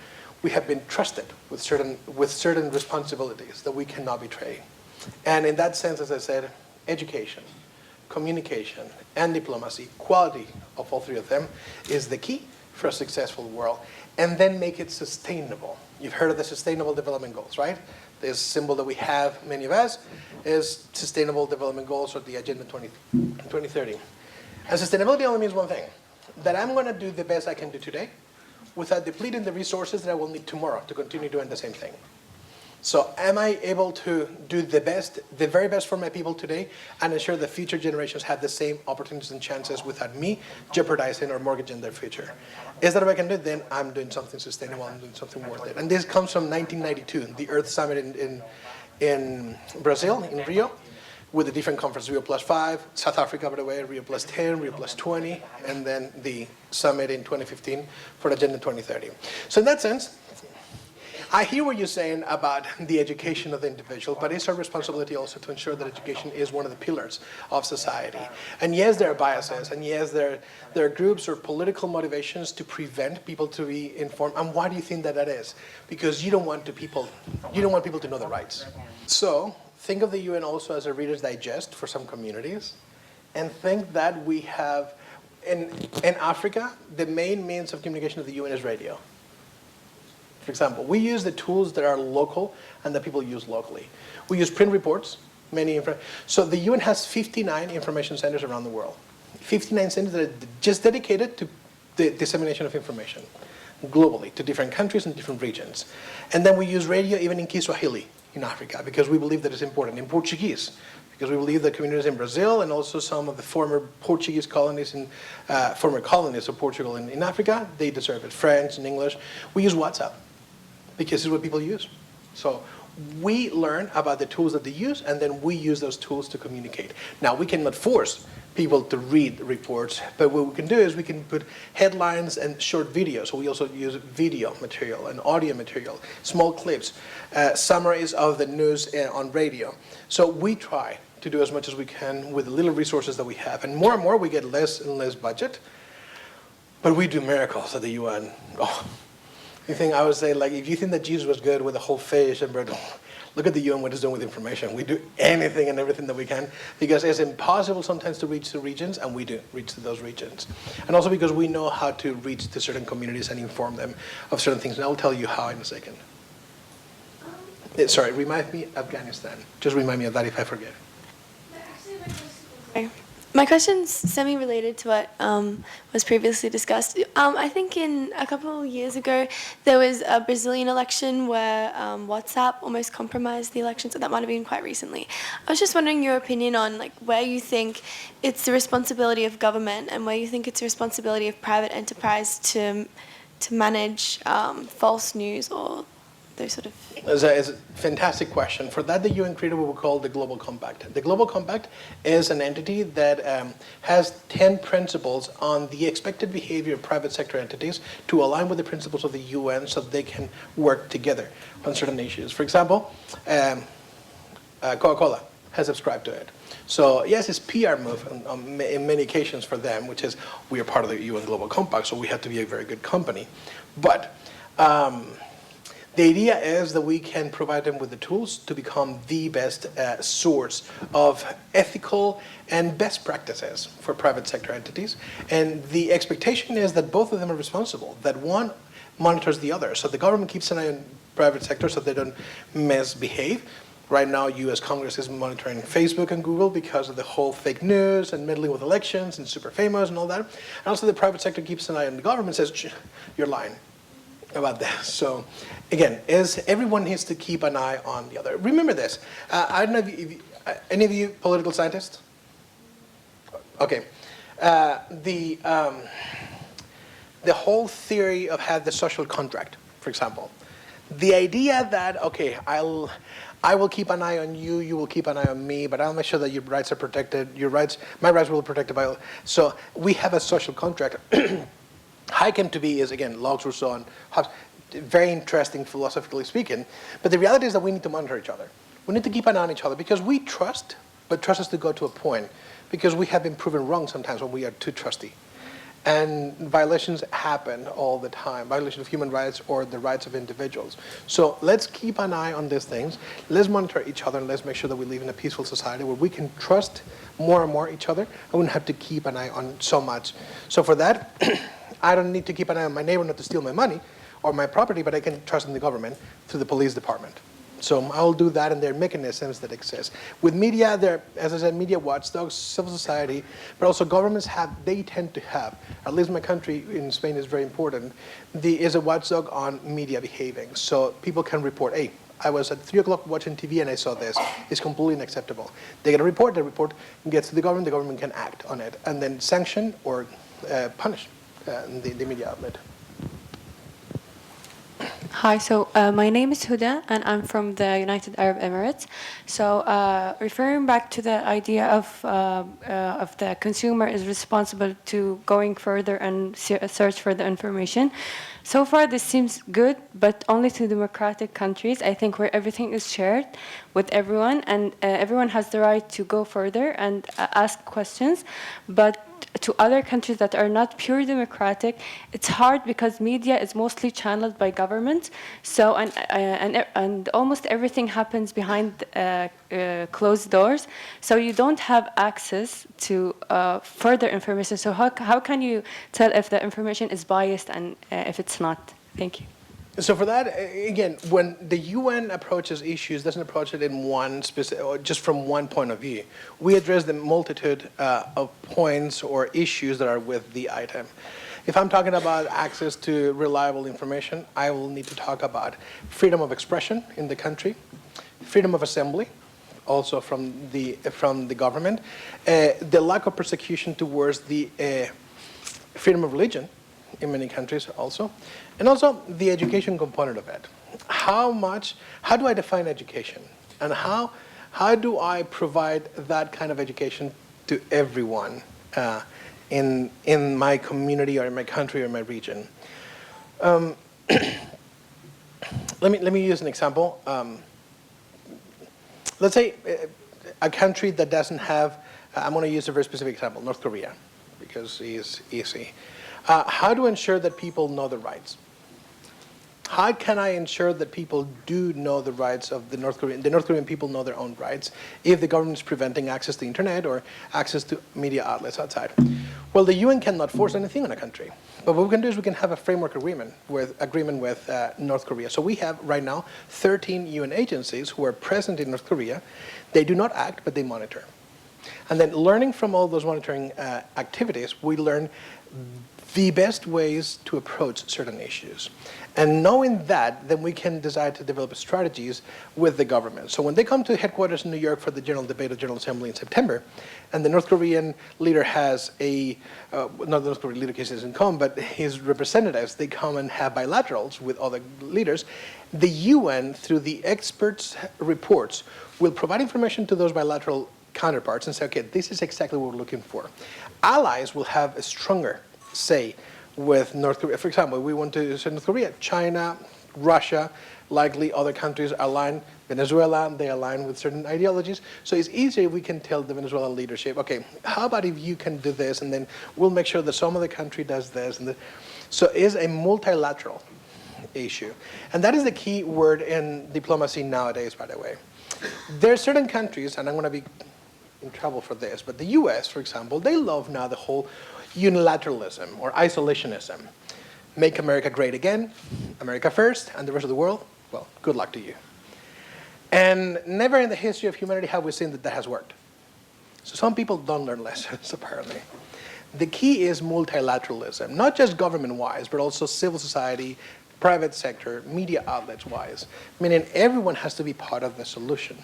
We have been trusted with certain responsibilities that we cannot betray. And in that sense, as I said, education, communication, and diplomacy, quality of all 3 of them, is the key for a successful world. And then make it sustainable. You've heard of the Sustainable Development Goals, right? This symbol that we have, many of us, is Sustainable Development Goals, or the Agenda 2030. And sustainability only means one thing, that I'm going to do the best I can do today, without depleting the resources that I will need tomorrow to continue doing the same thing. So am I able to do the very best for my people today, and ensure that future generations have the same opportunities and chances without me jeopardizing or mortgaging their future? Is that what I can do? Then I'm doing something sustainable, I'm doing something worth it. And this comes from 1992, the Earth Summit in Brazil, in Rio, with the different conferences, Rio +5, South Africa, by the way, Rio +10, Rio +20, and then the summit in 2015 for Agenda 2030. So in that sense, I hear what you're saying about the education of the individual, but it's our responsibility also to ensure that education is one of the pillars of society. And yes, there are biases, and yes, there are groups or political motivations to prevent people to be informed. And why do you think that is? Because you don't want people to know their rights. So think of the UN also as a Reader's Digest for some communities, and think that we have, in Africa, the main means of communication of the UN is radio. For example, we use the tools that are local and that people use locally. We use print reports, so the UN has 59 information centers around the world. 59 centers that are just dedicated to the dissemination of information globally to different countries and different regions. And then we use radio even in Kiswahili in Africa, because we believe that it's important. In Portuguese, because we believe that communities in Brazil and also some of the former Portuguese colonies and former colonies of Portugal in Africa, they deserve it. French and English. We use WhatsApp because it's what people use. So we learn about the tools that they use, and then we use those tools to communicate. Now, we cannot force people to read reports, but what we can do is we can put headlines and short videos. So we also use video material and audio material, small clips, summaries of the news on radio. So we try to do as much as we can with the little resources that we have. And more we get less and less budget, but we do miracles at the UN. Oh, I would say, like, if you think that Jesus was good with a whole fish and bread, look at the UN, what it's doing with information. We do anything and everything that we can because it's impossible sometimes to reach the regions, and we do reach to those regions. And also because we know how to reach to certain communities and inform them of certain things. And I'll tell you how in a second. Sorry, remind me Afghanistan. Just remind me of that if I forget. My question's semi-related to what was previously discussed. I think a couple of years ago, there was a Brazilian election where WhatsApp almost compromised the election, so that might have been quite recently. I was just wondering your opinion on like where you think it's the responsibility of government and where you think it's the responsibility of private enterprise to manage false news or those sort of... It's a fantastic question. For that, the UN created what we call the Global Compact. The Global Compact is an entity that has 10 principles on the expected behavior of private sector entities to align with the principles of the UN so they can work together on certain issues. For example, Coca-Cola has subscribed to it. So yes, it's PR move in many occasions for them, which is we are part of the UN Global Compact, so we have to be a very good company. But the idea is that we can provide them with the tools to become the best source of ethical and best practices for private sector entities. And the expectation is that both of them are responsible, that one monitors the other. So the government keeps an eye on private sector so they don't misbehave. Right now, U.S. Congress is monitoring Facebook and Google because of the whole fake news and meddling with elections and super famous and all that. And also the private sector keeps an eye on the government and says, you're lying about this. So again, everyone needs to keep an eye on the other. Remember this. I don't know if any of you political scientists? Okay. The whole theory of the social contract, for example. The idea that, okay, I will keep an eye on you, you will keep an eye on me, but I'll make sure that your rights are protected, my rights will be protected by all. So we have a social contract. How it came to be is, again, Locke, Rousseau, and Hobbes, very interesting philosophically speaking, but the reality is that we need to monitor each other. We need to keep an eye on each other because we trust, but trust us to go to a point because we have been proven wrong sometimes when we are too trusty. And violations happen all the time, violation of human rights or the rights of individuals. So let's keep an eye on these things. Let's monitor each other and let's make sure that we live in a peaceful society where we can trust more and more each other and we don't have to keep an eye on so much. So for that, I don't need to keep an eye on my neighbor not to steal my money or my property, but I can trust in the government through the police department. So I'll do that, and there are mechanisms that exist. With media, there, as I said, media watchdogs, civil society, but also governments they tend to have, at least my country in Spain is very important, is a watchdog on media behaving. So people can report, hey, I was at 3 o'clock watching TV and I saw this. It's completely unacceptable. They get a report, the report gets to the government can act on it, and then sanction or punish the media outlet. Hi, so my name is Huda, and I'm from the United Arab Emirates. So referring back to the idea of the consumer is responsible to going further and search for the information. So far, this seems good, but only to democratic countries, I think, where everything is shared with everyone, and everyone has the right to go further and ask questions. But to other countries that are not pure democratic, it's hard because media is mostly channeled by government. So and almost everything happens behind closed doors. So you don't have access to further information. So how can you tell if the information is biased and if it's not? Thank you. So for that, again, when the UN approaches issues, doesn't approach it in one specific, or just from one point of view. We address the multitude of points or issues that are with the item. If I'm talking about access to reliable information, I will need to talk about freedom of expression in the country, freedom of assembly, also from the government, the lack of persecution towards the freedom of religion in many countries also, and also the education component of it. How do I define education? And how do I provide that kind of education to everyone in my community or in my country or in my region? Let me use an example. Let's say a country that doesn't have, I'm going to use a very specific example, North Korea, because it's easy. How to ensure that people know their rights? How can I ensure that people do know the rights of the North Korean people know their own rights if the government is preventing access to the internet or access to media outlets outside? Well, the UN cannot force anything on a country. But what we can do is we can have a framework agreement with North Korea. So we have right now 13 UN agencies who are present in North Korea. They do not act, but they monitor. And then learning from all those monitoring activities, we learn the best ways to approach certain issues. And knowing that, then we can decide to develop strategies with the government. So when they come to headquarters in New York for the General Debate of General Assembly in September, and the North Korean leader has not the North Korean leader because he doesn't come, but his representatives, they come and have bilaterals with other leaders, the UN, through the experts' reports, will provide information to those bilateral counterparts and say, okay, this is exactly what we're looking for. Allies will have a stronger say with North Korea. For example, we want to say North Korea, China, Russia, likely other countries align, Venezuela, they align with certain ideologies. So it's easier if we can tell the Venezuelan leadership, okay, how about if you can do this, and then we'll make sure that some other country does this. So it's a multilateral issue. And that is the key word in diplomacy nowadays, by the way. There are certain countries, and I'm going to be in trouble for this, but the US, for example, they love now the whole unilateralism or isolationism. Make America great again, America first, and the rest of the world, well, good luck to you. And never in the history of humanity have we seen that that has worked. So some people don't learn lessons, apparently. The key is multilateralism, not just government-wise, but also civil society, private sector, media outlets-wise, meaning everyone has to be part of the solution.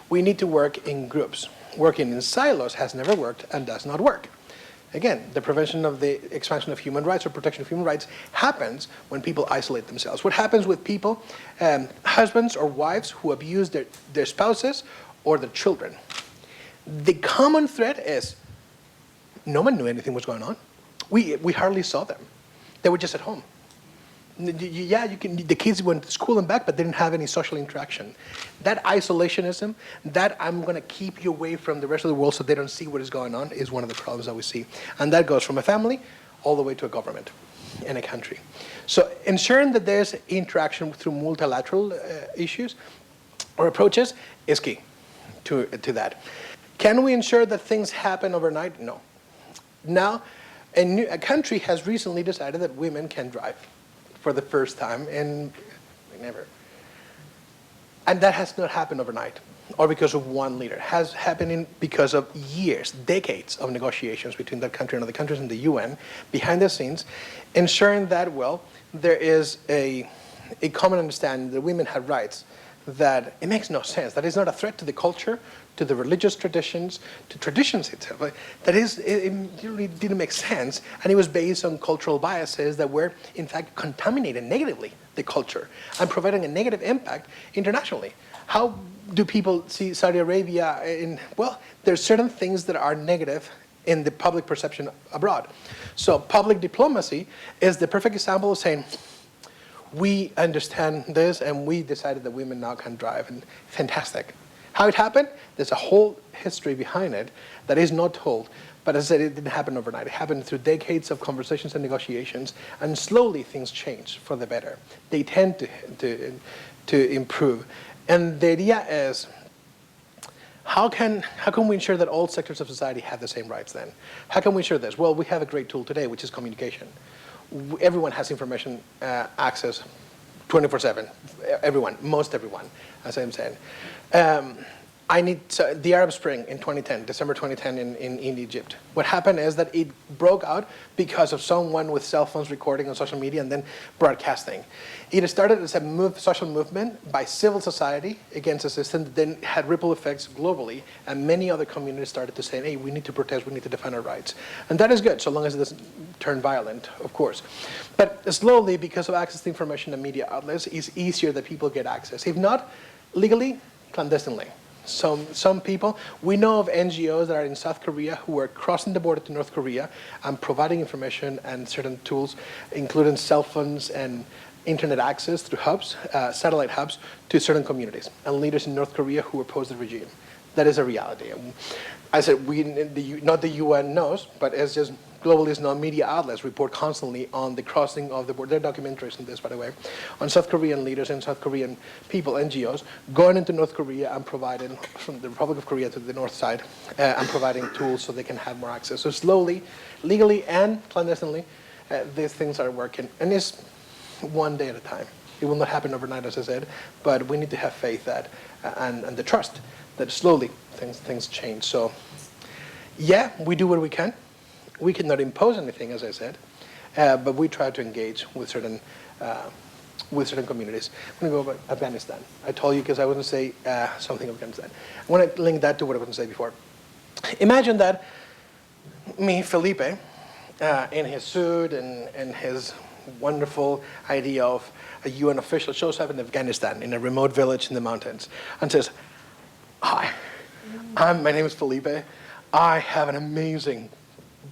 We need to work in groups. Working in silos has never worked and does not work. Again, the prevention of the expansion of human rights or protection of human rights happens when people isolate themselves. What happens with people, husbands or wives who abuse their spouses or their children? The common thread is no one knew anything was going on. We hardly saw them. They were just at home. Yeah, the kids went to school and back, but they didn't have any social interaction. That isolationism, that I'm going to keep you away from the rest of the world so they don't see what is going on, is one of the problems that we see. And that goes from a family all the way to a government in a country. So ensuring that there's interaction through multilateral issues or approaches is key to that. Can we ensure that things happen overnight? No. Now, a country has recently decided that women can drive for the first time in never. And that has not happened overnight or because of one leader. It has happened because of years, decades of negotiations between that country and other countries in the UN, behind the scenes, ensuring that, well, there is a common understanding that women have rights, that it makes no sense, that is not a threat to the culture, to the religious traditions, to traditions itself. That is, it really didn't make sense, and it was based on cultural biases that were, in fact, contaminating negatively the culture and providing a negative impact internationally. How do people see Saudi Arabia in, well, there's certain things that are negative in the public perception abroad. So public diplomacy is the perfect example of saying, we understand this and we decided that women now can drive, and fantastic. How it happened? There's a whole history behind it that is not told. But as I said, it didn't happen overnight. It happened through decades of conversations and negotiations, and slowly things change for the better. They tend to improve. And the idea is, how can we ensure that all sectors of society have the same rights then? How can we ensure this? Well, we have a great tool today, which is communication. Everyone has information access 24/7. Everyone, most everyone, as I'm saying. The Arab Spring in 2010, December 2010 in Egypt. What happened is that it broke out because of someone with cell phones recording on social media and then broadcasting. It started as a social movement by civil society against a system that then had ripple effects globally, and many other communities started to say, hey, we need to protest, we need to defend our rights. And that is good, so long as it doesn't turn violent, of course. But slowly, because of access to information and media outlets, it's easier that people get access. If not legally, clandestinely. Some people, we know of NGOs that are in South Korea who are crossing the border to North Korea and providing information and certain tools, including cell phones and internet access through hubs, satellite hubs, to certain communities and leaders in North Korea who oppose the regime. That is a reality. I said, not the UN knows, but as just globalist non-media outlets report constantly on the crossing of the border. There are documentaries on this, by the way, on South Korean leaders and South Korean people, NGOs, going into North Korea and providing, from the Republic of Korea to the north side, and providing tools so they can have more access. So slowly, legally and clandestinely, these things are working. And it's one day at a time. It will not happen overnight, as I said, but we need to have faith that, and the trust that slowly things change. So, yeah, we do what we can. We cannot impose anything, as I said, but we try to engage with certain communities. I'm going to go about Afghanistan. I told you because I wouldn't say something of Afghanistan. I want to link that to what I was going to say before. Imagine that me, Felipe, in his suit and his wonderful idea of a UN official shows up in Afghanistan in a remote village in the mountains and says, "Hi, my name is Felipe. I have an amazing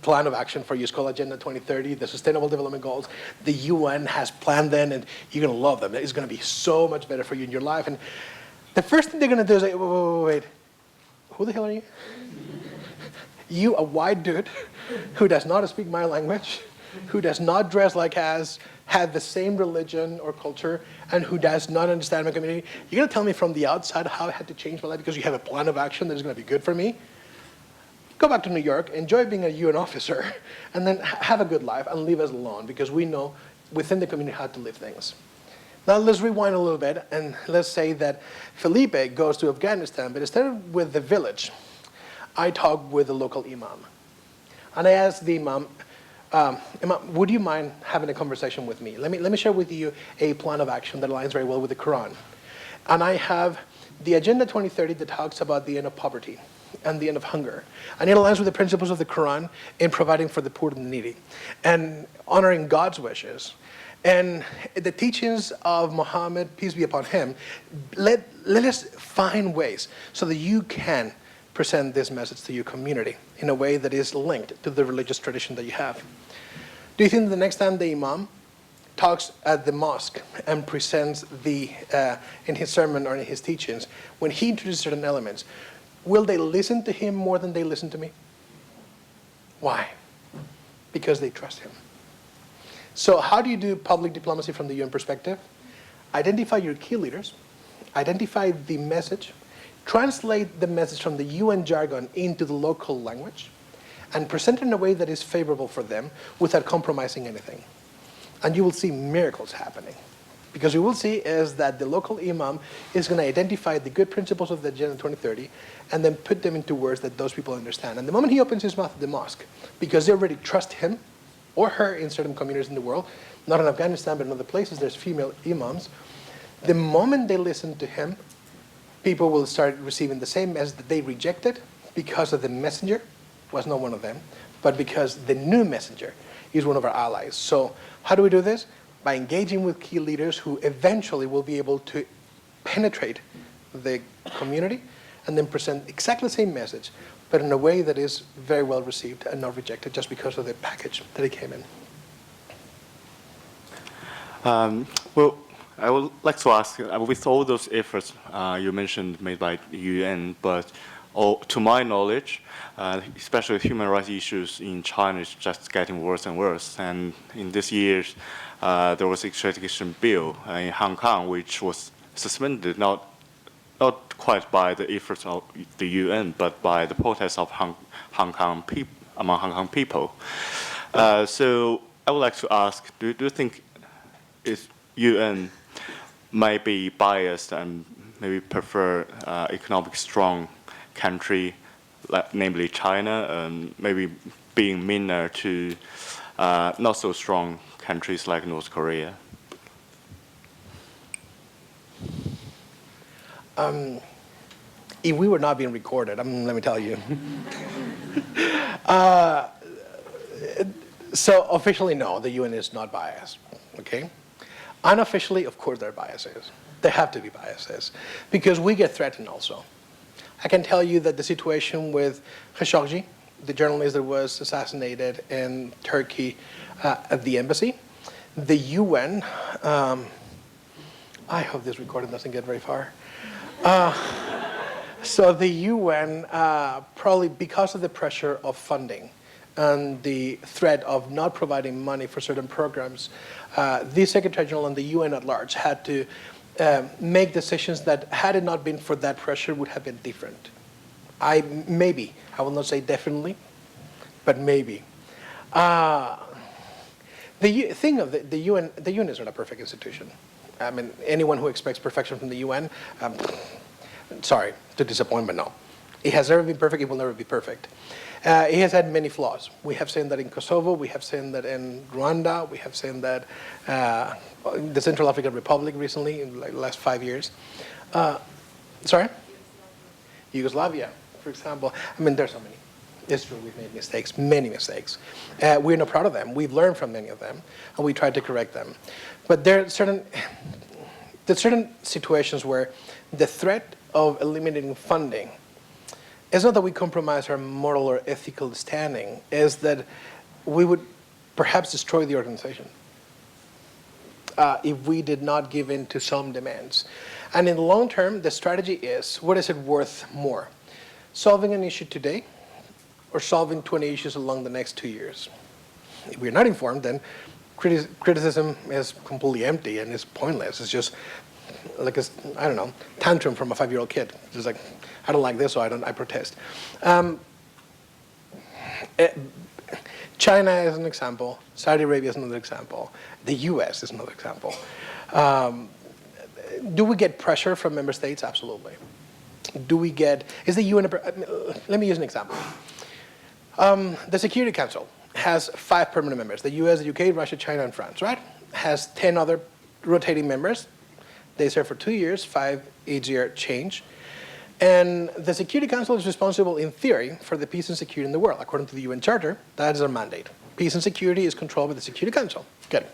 plan of action for you. It's called Agenda 2030, the Sustainable Development Goals. The UN has planned them, and you're going to love them. It's going to be so much better for you in your life." And the first thing they're going to do is say, wait, who the hell are you? You, a white dude who does not speak my language, who does not dress like us, had the same religion or culture, and who does not understand my community. You're going to tell me from the outside how I had to change my life because you have a plan of action that is going to be good for me? Go back to New York, enjoy being a UN officer, and then have a good life and leave us alone because we know within the community how to live things. Now let's rewind a little bit and let's say that Felipe goes to Afghanistan, but instead of with the village, I talk with the local imam. And I asked the imam, Imam, would you mind having a conversation with me? Let me share with you a plan of action that aligns very well with the Quran. And I have the Agenda 2030 that talks about the end of poverty and the end of hunger. And it aligns with the principles of the Quran in providing for the poor and the needy and honoring God's wishes. And the teachings of Muhammad, peace be upon him, let us find ways so that you can present this message to your community in a way that is linked to the religious tradition that you have. Do you think the next time the imam talks at the mosque and presents in his sermon or in his teachings, when he introduces certain elements, will they listen to him more than they listen to me? Why? Because they trust him. So how do you do public diplomacy from the UN perspective? Identify your key leaders, identify the message, translate the message from the UN jargon into the local language, and present it in a way that is favorable for them without compromising anything. And you will see miracles happening. Because you will see is that the local imam is going to identify the good principles of the Agenda 2030 and then put them into words that those people understand. And the moment he opens his mouth at the mosque, because they already trust him or her in certain communities in the world, not in Afghanistan but in other places, there's female imams, the moment they listen to him, people will start receiving the same message that they rejected because of the messenger was not one of them, but because the new messenger is one of our allies. So how do we do this? By engaging with key leaders who eventually will be able to penetrate the community and then present exactly the same message, but in a way that is very well received and not rejected just because of the package that it came in. Well, I would like to ask, with all those efforts you mentioned made by the UN, but to my knowledge, especially human rights issues in China is just getting worse and worse. And in this year, there was an extradition bill in Hong Kong, which was suspended, not quite by the efforts of the UN, but by the protests of among Hong Kong people. So I would like to ask, do you think UN may be biased and maybe prefer economic strong country, namely China, and maybe being meaner to not so strong countries like North Korea? If we were not being recorded, let me tell you. So officially, no, the UN is not biased, okay? Unofficially, of course, there are biases. There have to be biases because we get threatened also. I can tell you that the situation with Khashoggi, the journalist that was assassinated in Turkey at the embassy, the UN, I hope this recording doesn't get very far. So the UN, probably because of the pressure of funding and the threat of not providing money for certain programs, the Secretary General and the UN at large had to make decisions that, had it not been for that pressure, would have been different. Maybe, I will not say definitely, but maybe. The thing of the UN is not a perfect institution. I mean, anyone who expects perfection from the UN, sorry to disappoint, but no. It has never been perfect, it will never be perfect. It has had many flaws. We have seen that in Kosovo, we have seen that in Rwanda, we have seen that in the Central African Republic recently, in like the last 5 years. Sorry? Yugoslavia, for example. I mean, there's so many. It's true, we've made mistakes, many mistakes. We're not proud of them. We've learned from many of them, and we tried to correct them. But there's certain situations where the threat of eliminating funding is not that we compromise our moral or ethical standing, is that we would perhaps destroy the organization if we did not give in to some demands. And in the long term, the strategy is, what is it worth more? Solving an issue today or solving 20 issues along the next 2 years? If we're not informed, then criticism is completely empty and it's pointless. It's just like a, I don't know, tantrum from a 5-year-old kid. Just like, I don't like this, so I protest. China is an example. Saudi Arabia is another example. The US is another example. Do we get pressure from member states? Absolutely. Do we get, is the UN, let me use an example. The Security Council has 5 permanent members, the US, the UK, Russia, China, and France, right? Has 10 other rotating members. They serve for 2 years, 5 each year change. And the Security Council is responsible, in theory, for the peace and security in the world. According to the UN Charter, that is our mandate. Peace and security is controlled by the Security Council. Good.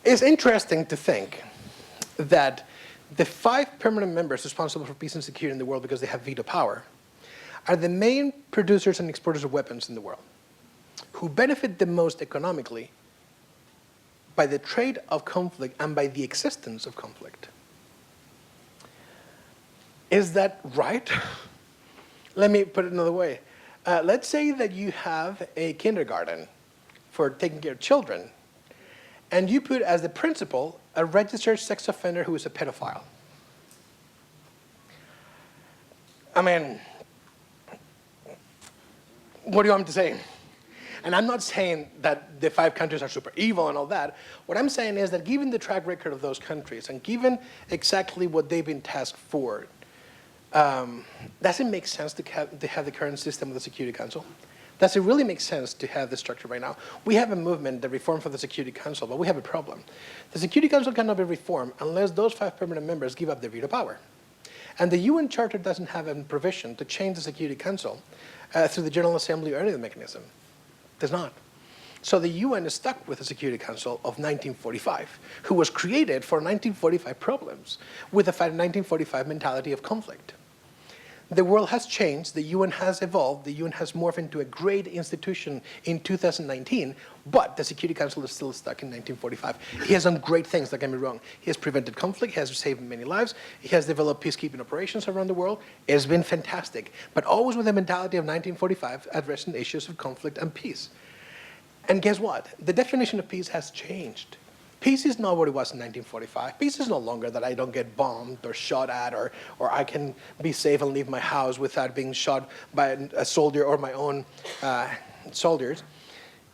It's interesting to think that the 5 permanent members responsible for peace and security in the world, because they have veto power, are the main producers and exporters of weapons in the world, who benefit the most economically by the trade of conflict and by the existence of conflict. Is that right? Let me put it another way. Let's say that you have a kindergarten for taking care of children, and you put as the principal a registered sex offender who is a pedophile. I mean, what do you want me to say? And I'm not saying that the 5 countries are super evil and all that. What I'm saying is that given the track record of those countries and given exactly what they've been tasked for, does it make sense to have the current system of the Security Council? Does it really make sense to have this structure right now? We have a movement, the reform for the Security Council, but we have a problem. The Security Council cannot be reformed unless those 5 permanent members give up their veto power. And the UN Charter doesn't have a provision to change the Security Council through the General Assembly or any other mechanism. It does not. So the UN is stuck with the Security Council of 1945, who was created for 1945 problems with the 1945 mentality of conflict. The world has changed, the UN has evolved, the UN has morphed into a great institution in 2019, but the Security Council is still stuck in 1945. He has done great things, don't get me wrong. He has prevented conflict, he has saved many lives, he has developed peacekeeping operations around the world. It's been fantastic, but always with the mentality of 1945, addressing issues of conflict and peace. And guess what? The definition of peace has changed. Peace is not what it was in 1945. Peace is no longer that I don't get bombed or shot at, or I can be safe and leave my house without being shot by a soldier or my own soldiers.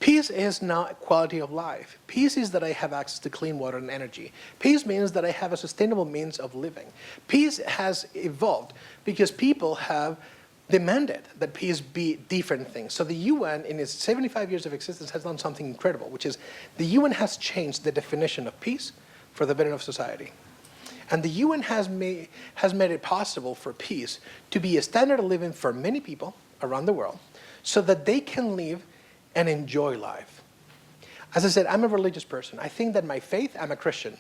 Peace is not quality of life. Peace is that I have access to clean water and energy. Peace means that I have a sustainable means of living. Peace has evolved because people have demanded that peace be different things. So the UN, in its 75 years of existence, has done something incredible, which is the UN has changed the definition of peace for the betterment of society. And the UN has made it possible for peace to be a standard of living for many people around the world so that they can live and enjoy life. As I said, I'm a religious person. I think that my faith, I'm a Christian.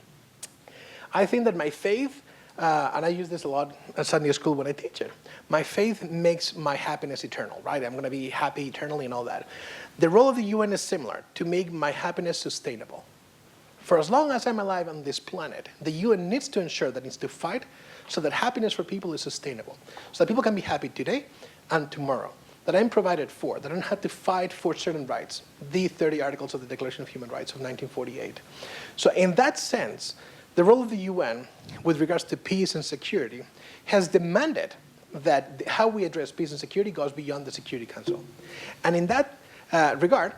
I think that my faith, and I use this a lot at Sunday school when I teach it, my faith makes my happiness eternal, right? I'm going to be happy eternally and all that. The role of the UN is similar, to make my happiness sustainable For as long as I'm alive on this planet, the UN needs to ensure that it needs to fight so that happiness for people is sustainable, so that people can be happy today and tomorrow, that I'm provided for, that I don't have to fight for certain rights, the 30 Articles of the Declaration of Human Rights of 1948. So in that sense, the role of the UN with regards to peace and security has demanded that how we address peace and security goes beyond the Security Council. And in that regard,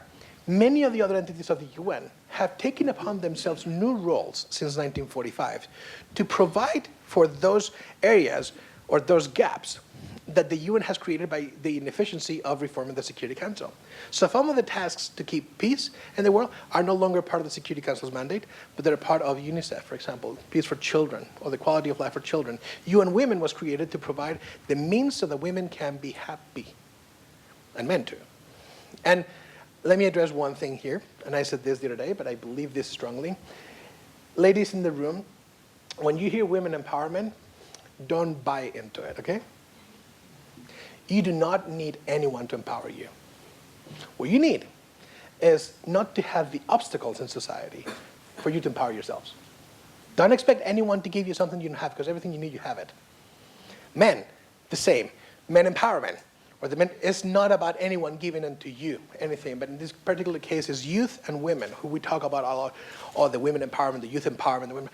many of the other entities of the UN have taken upon themselves new roles since 1945 to provide for those areas or those gaps that the UN has created by the inefficiency of reforming the Security Council. So some of the tasks to keep peace in the world are no longer part of the Security Council's mandate, but they're part of UNICEF, for example, peace for children, or the quality of life for children. UN Women was created to provide the means so that women can be happy, and men too. And let me address one thing here, and I said this the other day, but I believe this strongly. Ladies in the room, when you hear women empowerment, don't buy into it, okay? You do not need anyone to empower you. What you need is not to have the obstacles in society for you to empower yourselves. Don't expect anyone to give you something you don't have, because everything you need, you have it. Men, the same. Men empowerment, or the men, it's not about anyone giving unto you anything, but in this particular case, it's youth and women, who we talk about a lot, or the women empowerment, the youth empowerment, the women.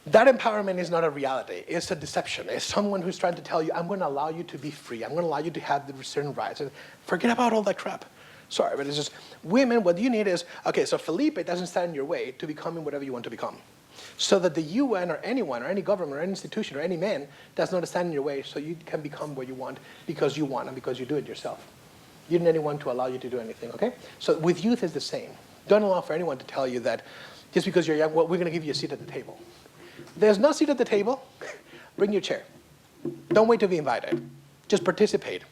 That empowerment is not a reality. It's a deception. It's someone who's trying to tell you, I'm going to allow you to be free. I'm going to allow you to have the certain rights. And forget about all that crap. Sorry, but it's just, women, what you need is, okay, so Felipe doesn't stand in your way to becoming whatever you want to become. So that the UN or anyone or any government or any institution or any man does not stand in your way so you can become what you want and because you do it yourself. You don't need anyone to allow you to do anything, okay? So with youth, it's the same. Don't allow for anyone to tell you that just because you're young, well, we're going to give you a seat at the table. There's no seat at the table. Bring your chair. Don't wait to be invited. Just participate.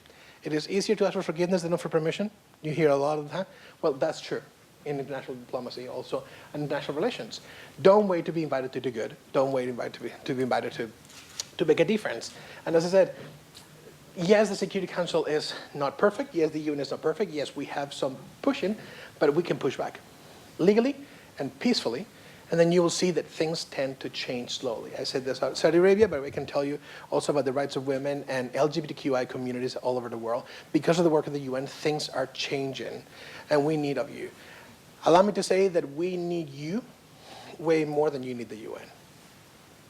It is easier to ask for forgiveness than for permission. You hear a lot of that. Well, that's true in international diplomacy also, and international relations. Don't wait to be invited to do good. Don't wait to be invited to make a difference. And as I said, yes, the Security Council is not perfect. Yes, the UN is not perfect. Yes, we have some pushing, but we can push back legally and peacefully. And then you will see that things tend to change slowly. I said this about Saudi Arabia, but I can tell you also about the rights of women and LGBTQI communities all over the world. Because of the work of the UN, things are changing, and we need of you. Allow me to say that we need you way more than you need the UN.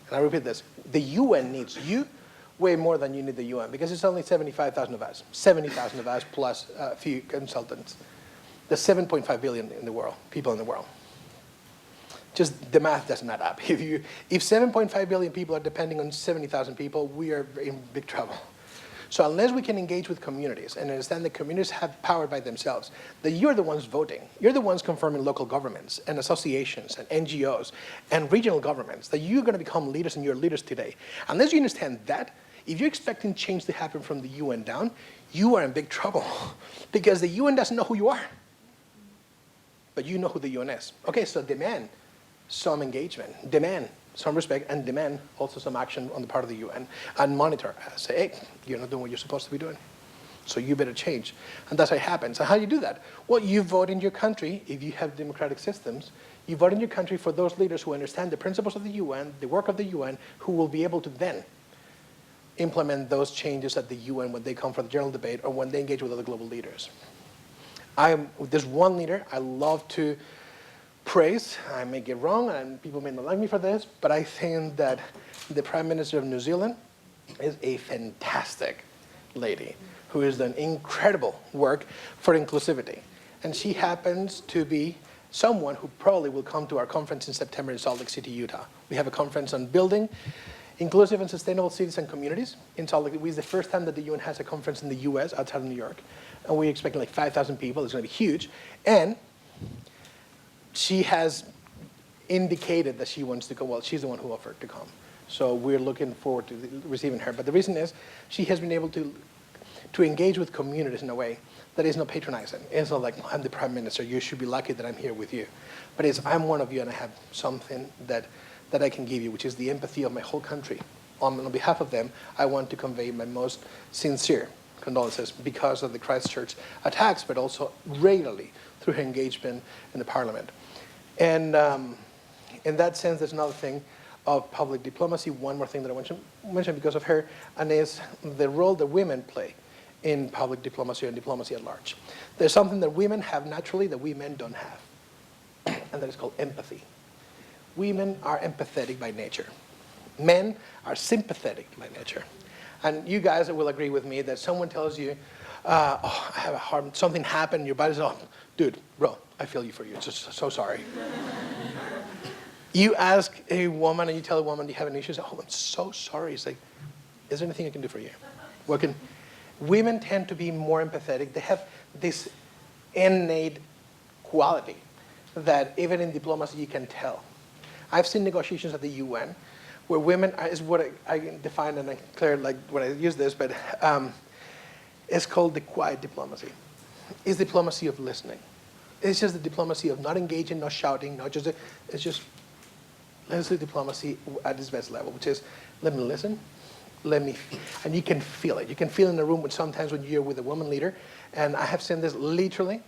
And I repeat this, the UN needs you way more than you need the UN, because it's only 75,000 of us, 70,000 of us plus a few consultants. There's 7.5 billion in the world, people in the world. Just the math doesn't add up. If 7.5 billion people are depending on 70,000 people, we are in big trouble. So unless we can engage with communities and understand that communities have power by themselves, that you're the ones voting, you're the ones confirming local governments and associations and NGOs and regional governments, that you're going to become leaders and you're leaders today. Unless you understand that, if you're expecting change to happen from the UN down, you are in big trouble because the UN doesn't know who you are, but you know who the UN is. Okay, so demand some engagement, demand some respect, and demand also some action on the part of the UN, and monitor. Say, hey, you're not doing what you're supposed to be doing, so you better change. And that's how it happens. And how do you do that? Well, you vote in your country, if you have democratic systems, you vote in your country for those leaders who understand the principles of the UN, the work of the UN, who will be able to then implement those changes at the UN when they come for the general debate or when they engage with other global leaders. There's one leader I love to praise. I may get wrong, and people may not like me for this, but I think that the Prime Minister of New Zealand is a fantastic lady who has done incredible work for inclusivity. And she happens to be someone who probably will come to our conference in September in Salt Lake City, Utah. We have a conference on building inclusive and sustainable cities and communities in Salt Lake. It's the first time that the UN has a conference in the US outside of New York. And we're expecting like 5,000 people. It's going to be huge. And she has indicated that she wants to go. Well, she's the one who offered to come. So we're looking forward to receiving her. But the reason is she has been able to engage with communities in a way that is not patronizing. It's not like, I'm the Prime Minister, you should be lucky that I'm here with you. But it's, I'm one of you and I have something that I can give you, which is the empathy of my whole country. On behalf of them, I want to convey my most sincere condolences because of the Christchurch attacks, but also regularly through her engagement in the Parliament. And in that sense, there's another thing of public diplomacy. One more thing that I want to mention because of her, and is the role that women play in public diplomacy and diplomacy at large. There's something that women have naturally that we men don't have, and that is called empathy. Women are empathetic by nature. Men are sympathetic by nature. And you guys will agree with me that someone tells you, oh, I have a heart, something happened, your body's, oh, dude, bro, I feel you for you, just so sorry. You ask a woman and you tell a woman you have an issue, say, oh, I'm so sorry. It's like, is there anything I can do for you? Women tend to be more empathetic. They have this innate quality that even in diplomacy you can tell. I've seen negotiations at the UN where women, is what I define and I clear like when I use this, but it's called the quiet diplomacy. It's diplomacy of listening. It's just the diplomacy of not engaging, not shouting, not just, it's just, let's do diplomacy at its best level, which is, let me listen, and you can feel it. You can feel in the room when sometimes when you're with a woman leader, and I have seen this literally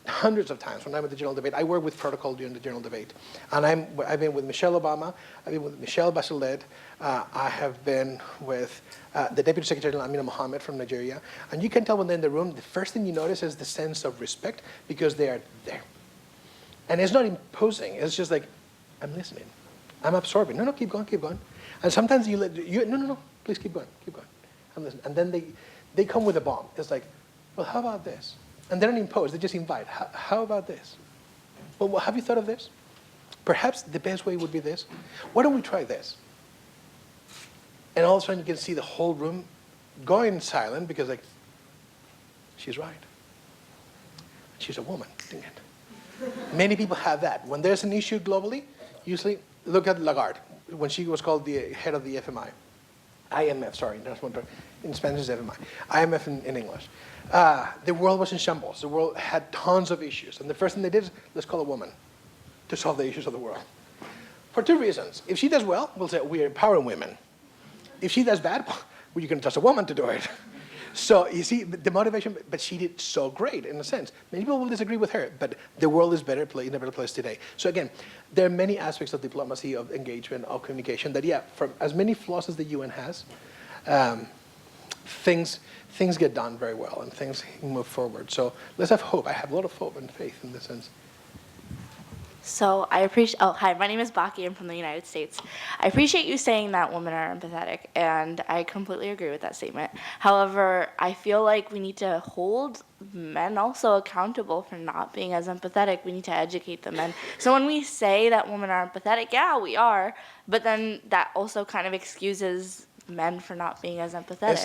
hundreds of times when I'm at the general debate. I work with protocol during the general debate. And I've been with Michelle Obama, I've been with Michelle Bachelet, I have been with the Deputy Secretary Amina Mohammed from Nigeria. And you can tell when they're in the room, the first thing you notice is the sense of respect because they are there. And it's not imposing, it's just like, I'm listening. I'm absorbing. No, keep going, keep going. And sometimes no, please keep going, I'm listening. And then they come with a bomb. It's like, well, how about this? And they don't impose, they just invite. How about this? Well, have you thought of this? Perhaps the best way would be this. Why don't we try this? And all of a sudden you can see the whole room going silent because like, she's right. She's a woman, dang it. Many people have that. When there's an issue globally, usually look at Lagarde, when she was called the head of the FMI. IMF, sorry, that's one term. In Spanish is FMI. IMF in English. The world was in shambles. The world had tons of issues. And the first thing they did is, let's call a woman to solve the issues of the world. For two reasons. If she does well, we'll say, we're empowering women. If she does bad, well, you can trust a woman to do it. So you see, the motivation, but she did so great in a sense. Many people will disagree with her, but the world is in a better place today. So again, there are many aspects of diplomacy, of engagement, of communication that, yeah, from as many flaws as the UN has, things get done very well and things move forward. So let's have hope. I have a lot of hope and faith in this sense. So I appreciate, hi, my name is Baki, I'm from the United States. I appreciate you saying that women are empathetic, and I completely agree with that statement. However, I feel like we need to hold men also accountable for not being as empathetic. We need to educate the men. So when we say that women are empathetic, yeah, we are, but then that also kind of excuses men for not being as empathetic.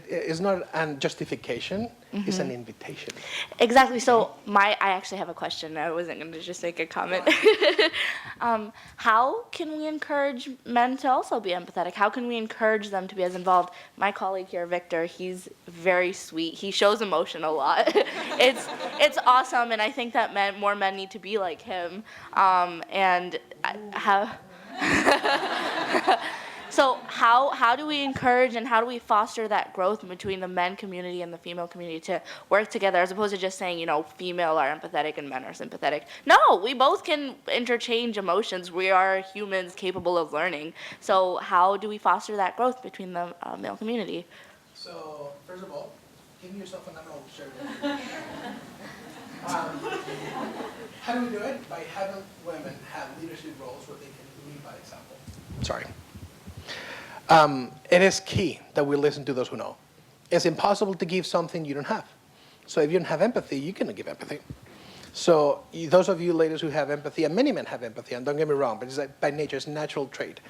It's not a justification, it's an invitation. Exactly. So I actually have a question. I wasn't going to just make a comment. How can we encourage men to also be empathetic? How can we encourage them to be as involved? My colleague here, Victor, he's very sweet. He shows emotion a lot. It's awesome, and I think that more men need to be like him. So how do we encourage and how do we foster that growth between the men community and the female community to work together as opposed to just saying, female are empathetic and men are sympathetic? No, we both can interchange emotions. We are humans capable of learning. So how do we foster that growth between the male community? So first of all, give yourself an emerald shirt. How do we do it? By having women have leadership roles where they can lead by example. Sorry. It is key that we listen to those who know. It's impossible to give something you don't have. So if you don't have empathy, you cannot give empathy. So those of you ladies who have empathy, and many men have empathy, and don't get me wrong, but it's like by nature, it's a natural trait.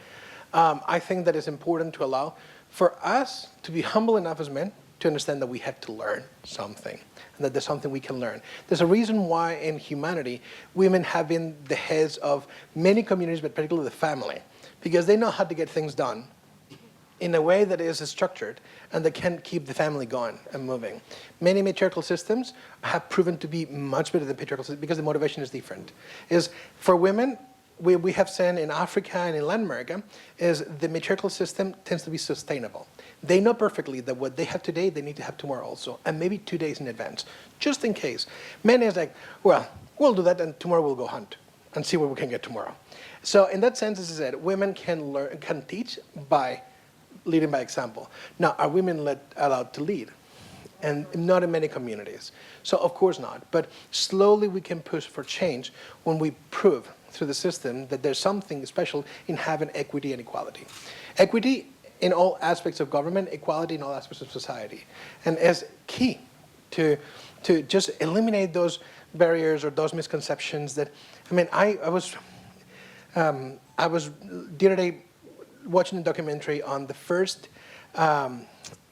I think that it's important to allow for us to be humble enough as men to understand that we have to learn something, and that there's something we can learn. There's a reason why in humanity, women have been the heads of many communities, but particularly the family, because they know how to get things done in a way that is structured and that can keep the family going and moving. Many matriarchal systems have proven to be much better than patriarchal systems because the motivation is different. For women, we have seen in Africa and in Latin America, is the matriarchal system tends to be sustainable. They know perfectly that what they have today, they need to have tomorrow also, and maybe 2 days in advance, just in case. Men is like, well, we'll do that and tomorrow we'll go hunt and see what we can get tomorrow. So in that sense, as I said, women can teach by leading by example. Now, are women allowed to lead? And not in many communities. So of course not. But slowly we can push for change when we prove through the system that there's something special in having equity and equality. Equity in all aspects of government, equality in all aspects of society. And as key to just eliminate those barriers or those misconceptions that, I mean, I was the other day watching a documentary on the first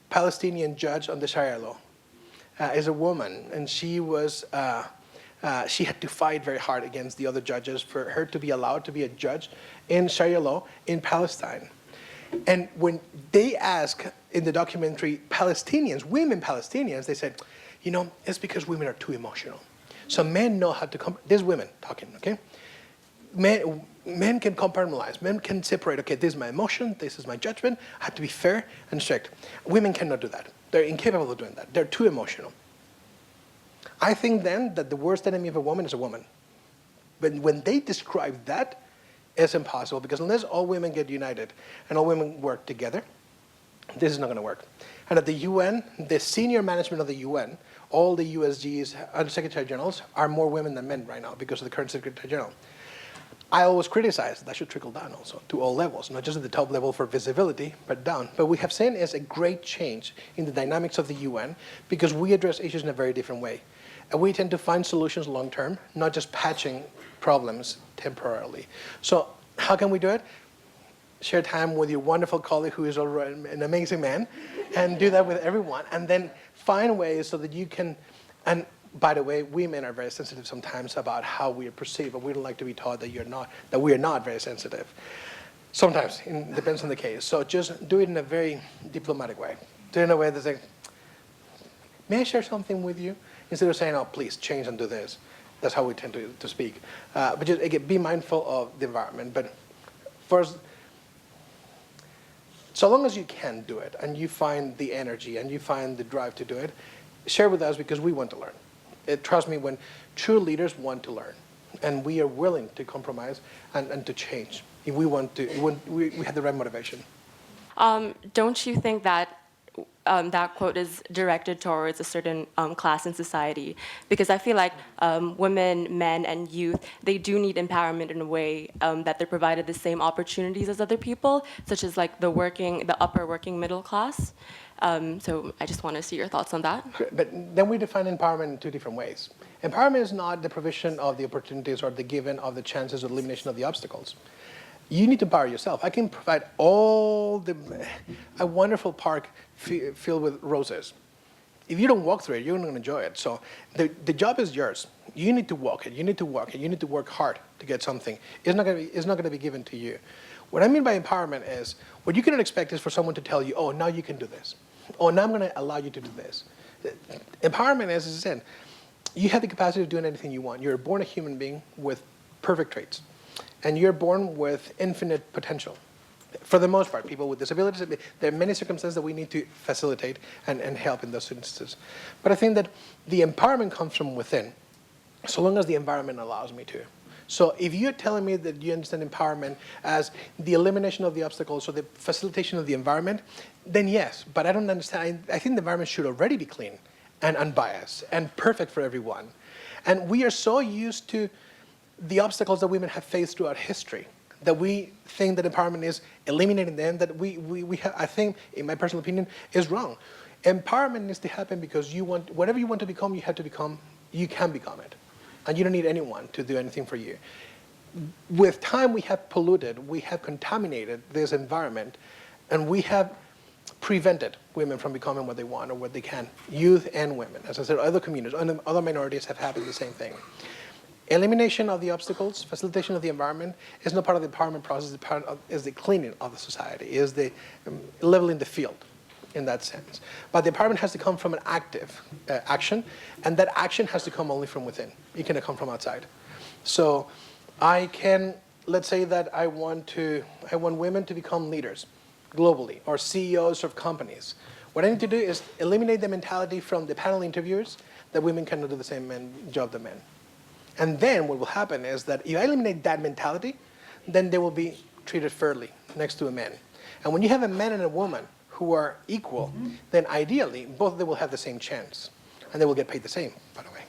Palestinian judge on the Sharia law. Is a woman, and she was she had to fight very hard against the other judges for her to be allowed to be a judge in Sharia law in Palestine. And when they ask in the documentary Palestinians, women Palestinians, they said, you know, it's because women are too emotional. So men know how to there's women talking, okay? Men can compartmentalize. Men can separate, okay, this is my emotion, this is my judgment. I have to be fair and strict. Women cannot do that. They're incapable of doing that. They're too emotional. I think then that the worst enemy of a woman is a woman. But when they describe that, it's impossible, because unless all women get united and all women work together, this is not going to work. And at the UN, the senior management of the UN, all the USGs and Secretary Generals are more women than men right now because of the current Secretary General. I always criticize that should trickle down also to all levels, not just at the top level for visibility, but down. But we have seen is a great change in the dynamics of the UN because we address issues in a very different way. And we tend to find solutions long term, not just patching problems temporarily. So how can we do it? Share time with your wonderful colleague who is already an amazing man, and do that with everyone, and then find ways so that you can, and by the way, women are very sensitive sometimes about how we are perceived, but we don't like to be taught that we are not very sensitive. Sometimes, it depends on the case. So just do it in a very diplomatic way. Do it in a way that's like, may I share something with you? Instead of saying, oh, please change and do this. That's how we tend to speak. But just again, be mindful of the environment. But first, so long as you can do it and you find the energy and you find the drive to do it, share with us because we want to learn. Trust me, when true leaders want to learn and we are willing to compromise and to change, if we want to, we have the right motivation. Don't you think that that quote is directed towards a certain class in society? Because I feel like women, men, and youth, they do need empowerment in a way that they're provided the same opportunities as other people, such as like the upper working middle class. So I just want to see your thoughts on that. But then we define empowerment in two different ways. Empowerment is not the provision of the opportunities or the giving of the chances or elimination of the obstacles. You need to empower yourself. I can provide a wonderful park filled with roses. If you don't walk through it, you're not going to enjoy it. So the job is yours. You need to walk it. You need to walk it. You need to work hard to get something. It's not going to be given to you. What I mean by empowerment is what you cannot expect is for someone to tell you, oh, now you can do this. Oh, now I'm going to allow you to do this. Empowerment is, as I said, you have the capacity of doing anything you want. You're born a human being with perfect traits. And you're born with infinite potential. For the most part, people with disabilities, there are many circumstances that we need to facilitate and help in those instances. But I think that the empowerment comes from within, so long as the environment allows me to. So if you're telling me that you understand empowerment as the elimination of the obstacles or the facilitation of the environment, then yes, but I don't understand. I think the environment should already be clean and unbiased and perfect for everyone. And we are so used to the obstacles that women have faced throughout history, that we think that empowerment is eliminating them, that we have, I think, in my personal opinion, is wrong. Empowerment needs to happen because whatever you want to become, you can become it. And you don't need anyone to do anything for you. With time, we have polluted, we have contaminated this environment, and we have prevented women from becoming what they want or what they can, youth and women. As I said, other communities, other minorities have happened the same thing. Elimination of the obstacles, facilitation of the environment is not part of the empowerment process, is the cleaning of the society, is the leveling the field in that sense. But the empowerment has to come from an active action, and that action has to come only from within. It cannot come from outside. So let's say that I want women to become leaders globally, or CEOs of companies. What I need to do is eliminate the mentality from the panel interviewers that women cannot do the same job that men. And then what will happen is that if I eliminate that mentality, then they will be treated fairly next to a man. And when you have a man and a woman who are equal, then ideally, both of them will have the same chance. And they will get paid the same, by the way.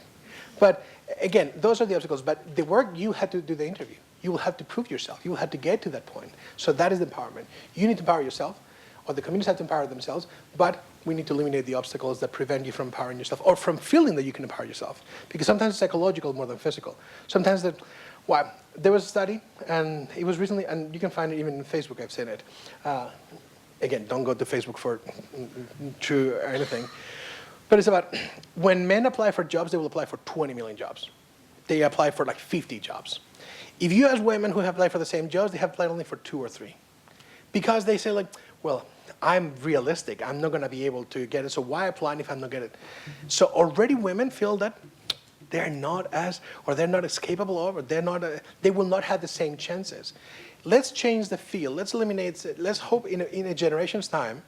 But again, those are the obstacles. But the work, you had to do the interview. You will have to prove yourself. You will have to get to that point. So that is empowerment. You need to empower yourself, or the communities have to empower themselves, but we need to eliminate the obstacles that prevent you from empowering yourself, or from feeling that you can empower yourself. Because sometimes it's psychological more than physical. Sometimes there was a study, and it was recently, and you can find it even on Facebook, I've seen it. Again, don't go to Facebook for true or anything. But it's about when men apply for jobs, they will apply for 20 million jobs. They apply for like 50 jobs. If you ask women who have applied for the same jobs, they have applied only for 2 or 3. Because they say like, well, I'm realistic. I'm not going to be able to get it. So why apply if I'm not getting it? So already women feel that they're not as capable of, or they will not have the same chances. Let's change the field. Let's eliminate it. Let's hope in a generation's time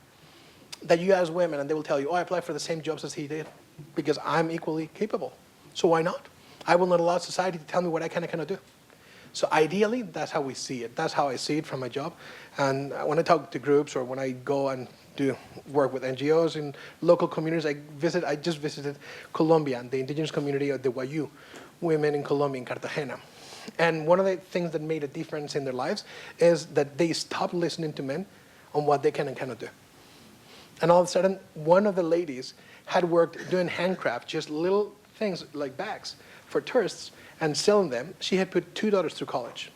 that you ask women and they will tell you, oh, I applied for the same jobs as he did because I'm equally capable. So why not? I will not allow society to tell me what I can and cannot do. So ideally, that's how we see it. That's how I see it from my job. And when I talk to groups or when I go and do work with NGOs in local communities, I just visited Colombia and the indigenous community of the Wayu women in Colombia, in Cartagena. And one of the things that made a difference in their lives is that they stopped listening to men on what they can and cannot do. And all of a sudden, one of the ladies had worked doing handcraft, just little things like bags for tourists, and selling them. She had put 2 daughters through college.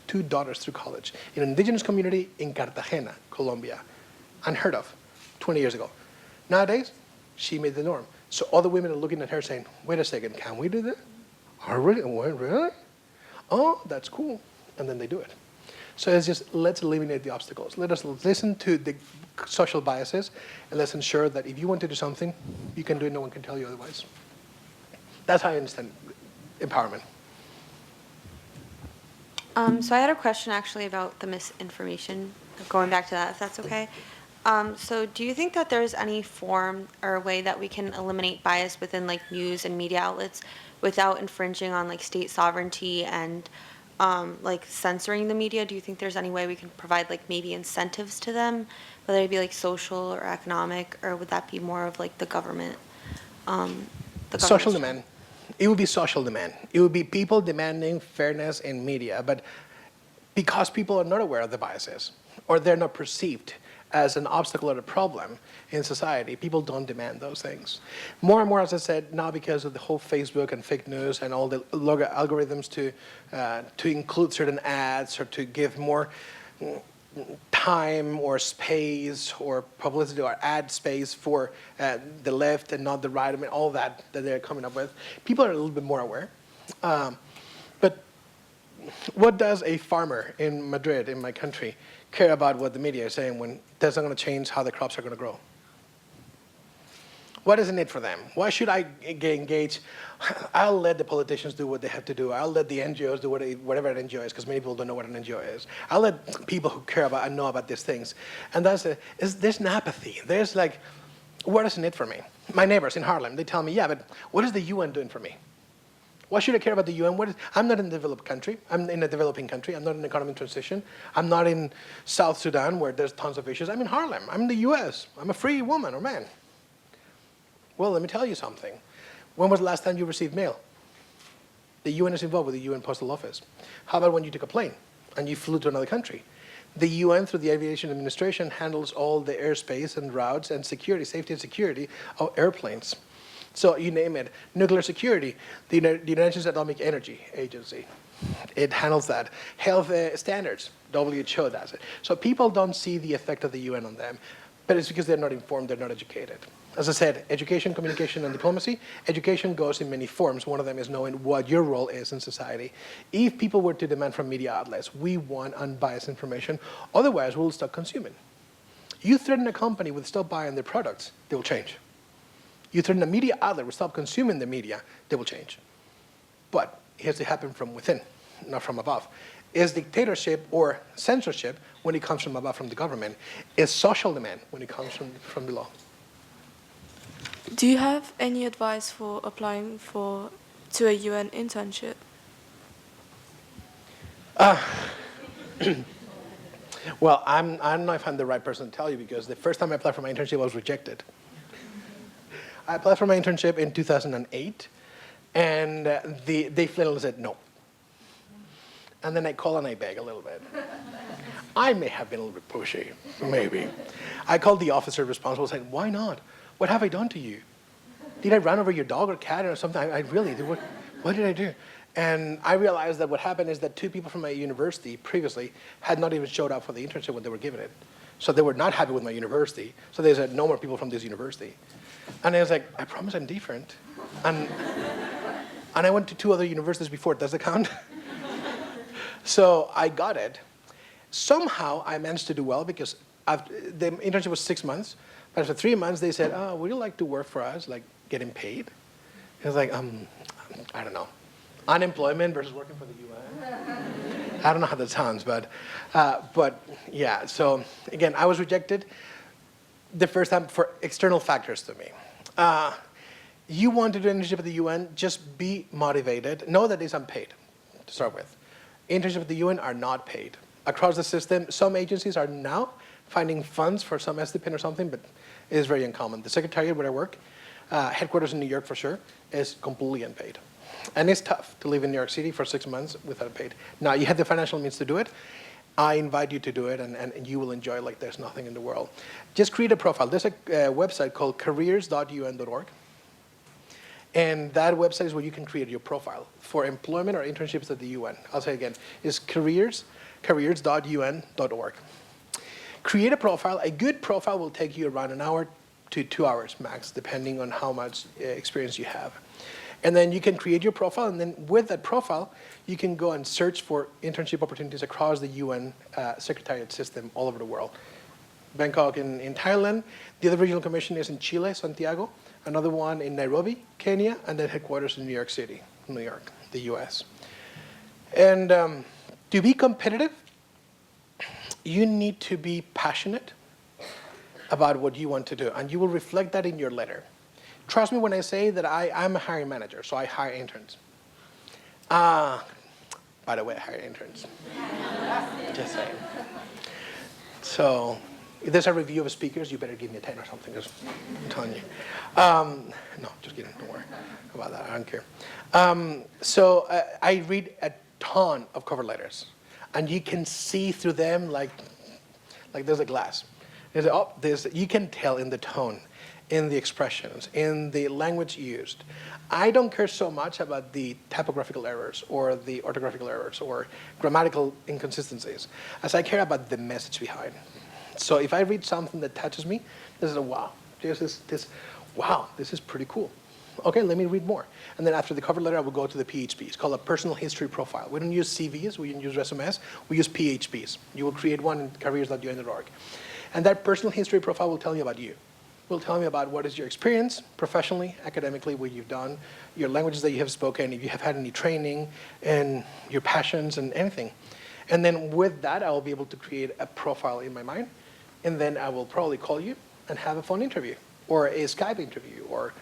Two daughters through college in an indigenous community in Cartagena, Colombia. Unheard of 20 years ago. Nowadays, she made the norm. So other women are looking at her saying, wait a second, can we do that? Really? Oh, that's cool. And then they do it. So it's just, let's eliminate the obstacles. Let us listen to the social biases, and let's ensure that if you want to do something, you can do it, no one can tell you otherwise. That's how I understand empowerment. So I had a question actually about the misinformation, going back to that, if that's okay. So do you think that there's any form or way that we can eliminate bias within like news and media outlets without infringing on like state sovereignty and like censoring the media? Do you think there's any way we can provide like maybe incentives to them, whether it be like social or economic, or would that be more of like the government? Social demand. It would be social demand. It would be people demanding fairness in media, but because people are not aware of the biases, or they're not perceived as an obstacle or a problem in society, people don't demand those things. More and more, as I said, now because of the whole Facebook and fake news and all the algorithms to include certain ads or to give more time or space or publicity or ad space for the left and not the right, I mean, all that they're coming up with. People are a little bit more aware. But what does a farmer in Madrid, in my country, care about what the media is saying when that's not going to change how the crops are going to grow? What is in it for them? Why should I engage? I'll let the politicians do what they have to do. I'll let the NGOs do whatever an NGO is, because many people don't know what an NGO is. I'll let people who care about and know about these things. And there's an apathy. There's like, what is in it for me? My neighbors in Harlem, they tell me, yeah, but what is the UN doing for me? Why should I care about the UN? I'm not in a developed country. I'm in a developing country. I'm not in economic transition. I'm not in South Sudan where there's tons of issues. I'm in Harlem. I'm in the US. I'm a free woman or man. Well, let me tell you something. When was the last time you received mail? The UN is involved with the UN Postal Office. How about when you took a plane and you flew to another country? The UN, through the Aviation Administration, handles all the airspace and routes and security, safety and security of airplanes. So you name it. Nuclear security, the United Nations Atomic Energy Agency. It handles that. Health standards, WHO does it. So people don't see the effect of the UN on them, but it's because they're not informed, they're not educated. As I said, education, communication, and diplomacy. Education goes in many forms. One of them is knowing what your role is in society. If people were to demand from media outlets, we want unbiased information, otherwise we'll stop consuming. You threaten a company with stop buying their products, they will change. You threaten a media outlet with stop consuming the media, they will change. But it has to happen from within, not from above. Is dictatorship or censorship when it comes from above, from the government? Is social demand when it comes from below? Do you have any advice for applying to a UN internship? Well, I don't know if I'm the right person to tell you because the first time I applied for my internship, I was rejected. I applied for my internship in 2008, and they flatly said no. And then I call and I beg a little bit. I may have been a little bit pushy, maybe. I called the officer responsible and said, why not? What have I done to you? Did I run over your dog or cat or something? I really did. What did I do? And I realized that what happened is that 2 people from my university previously had not even showed up for the internship when they were given it. So they were not happy with my university. So they said, no more people from this university. And I was like, I promise I'm different. And I went to 2 other universities before. Does that count? So I got it. Somehow I managed to do well because the internship was 6 months. But after 3 months, they said, oh, would you like to work for us, like getting paid? I was like, I don't know. Unemployment versus working for the UN. I don't know how that sounds, but yeah. So again, I was rejected the first time for external factors to me. You want to do an internship at the UN, just be motivated. Know that it's unpaid, to start with. Internships at the UN are not paid. Across the system, some agencies are now finding funds for some stipend or something, but it is very uncommon. The Secretariat where I work, headquarters in New York for sure, is completely unpaid. And it's tough to live in New York City for 6 months without paid. Now, you have the financial means to do it. I invite you to do it, and you will enjoy it like there's nothing in the world. Just create a profile. There's a website called careers.un.org. And that website is where you can create your profile for employment or internships at the UN. I'll say again, it's careers.un.org. Create a profile. A good profile will take you around 1 hour to 2 hours max, depending on how much experience you have. And then you can create your profile, and then with that profile, you can go and search for internship opportunities across the UN Secretariat system all over the world. Bangkok in Thailand, the other regional commission is in Chile, Santiago, another one in Nairobi, Kenya, and then headquarters in New York City, New York, the US. And to be competitive, you need to be passionate about what you want to do, and you will reflect that in your letter. Trust me when I say that I'm a hiring manager, so I hire interns. By the way, I hire interns. Just saying. So if there's a review of speakers, you better give me a 10 or something, just I'm telling you. No, just kidding, don't worry about that, I don't care. So I read a ton of cover letters, and you can see through them like there's a glass. You can tell in the tone, in the expressions, in the language used. I don't care so much about the typographical errors or the orthographical errors or grammatical inconsistencies as I care about the message behind. So if I read something that touches me, this is a wow. Wow, this is pretty cool. Okay, let me read more. And then after the cover letter, I will go to the PHP. It's called a personal history profile. We don't use CVs, we don't use resumes, we use PHPs. You will create one in careers.un.org. And that personal history profile will tell you about you. Will tell me about what is your experience professionally, academically, what you've done, your languages that you have spoken, if you have had any training, and your passions and anything. And then with that, I will be able to create a profile in my mind. And then I will probably call you and have a phone interview or a Skype interview or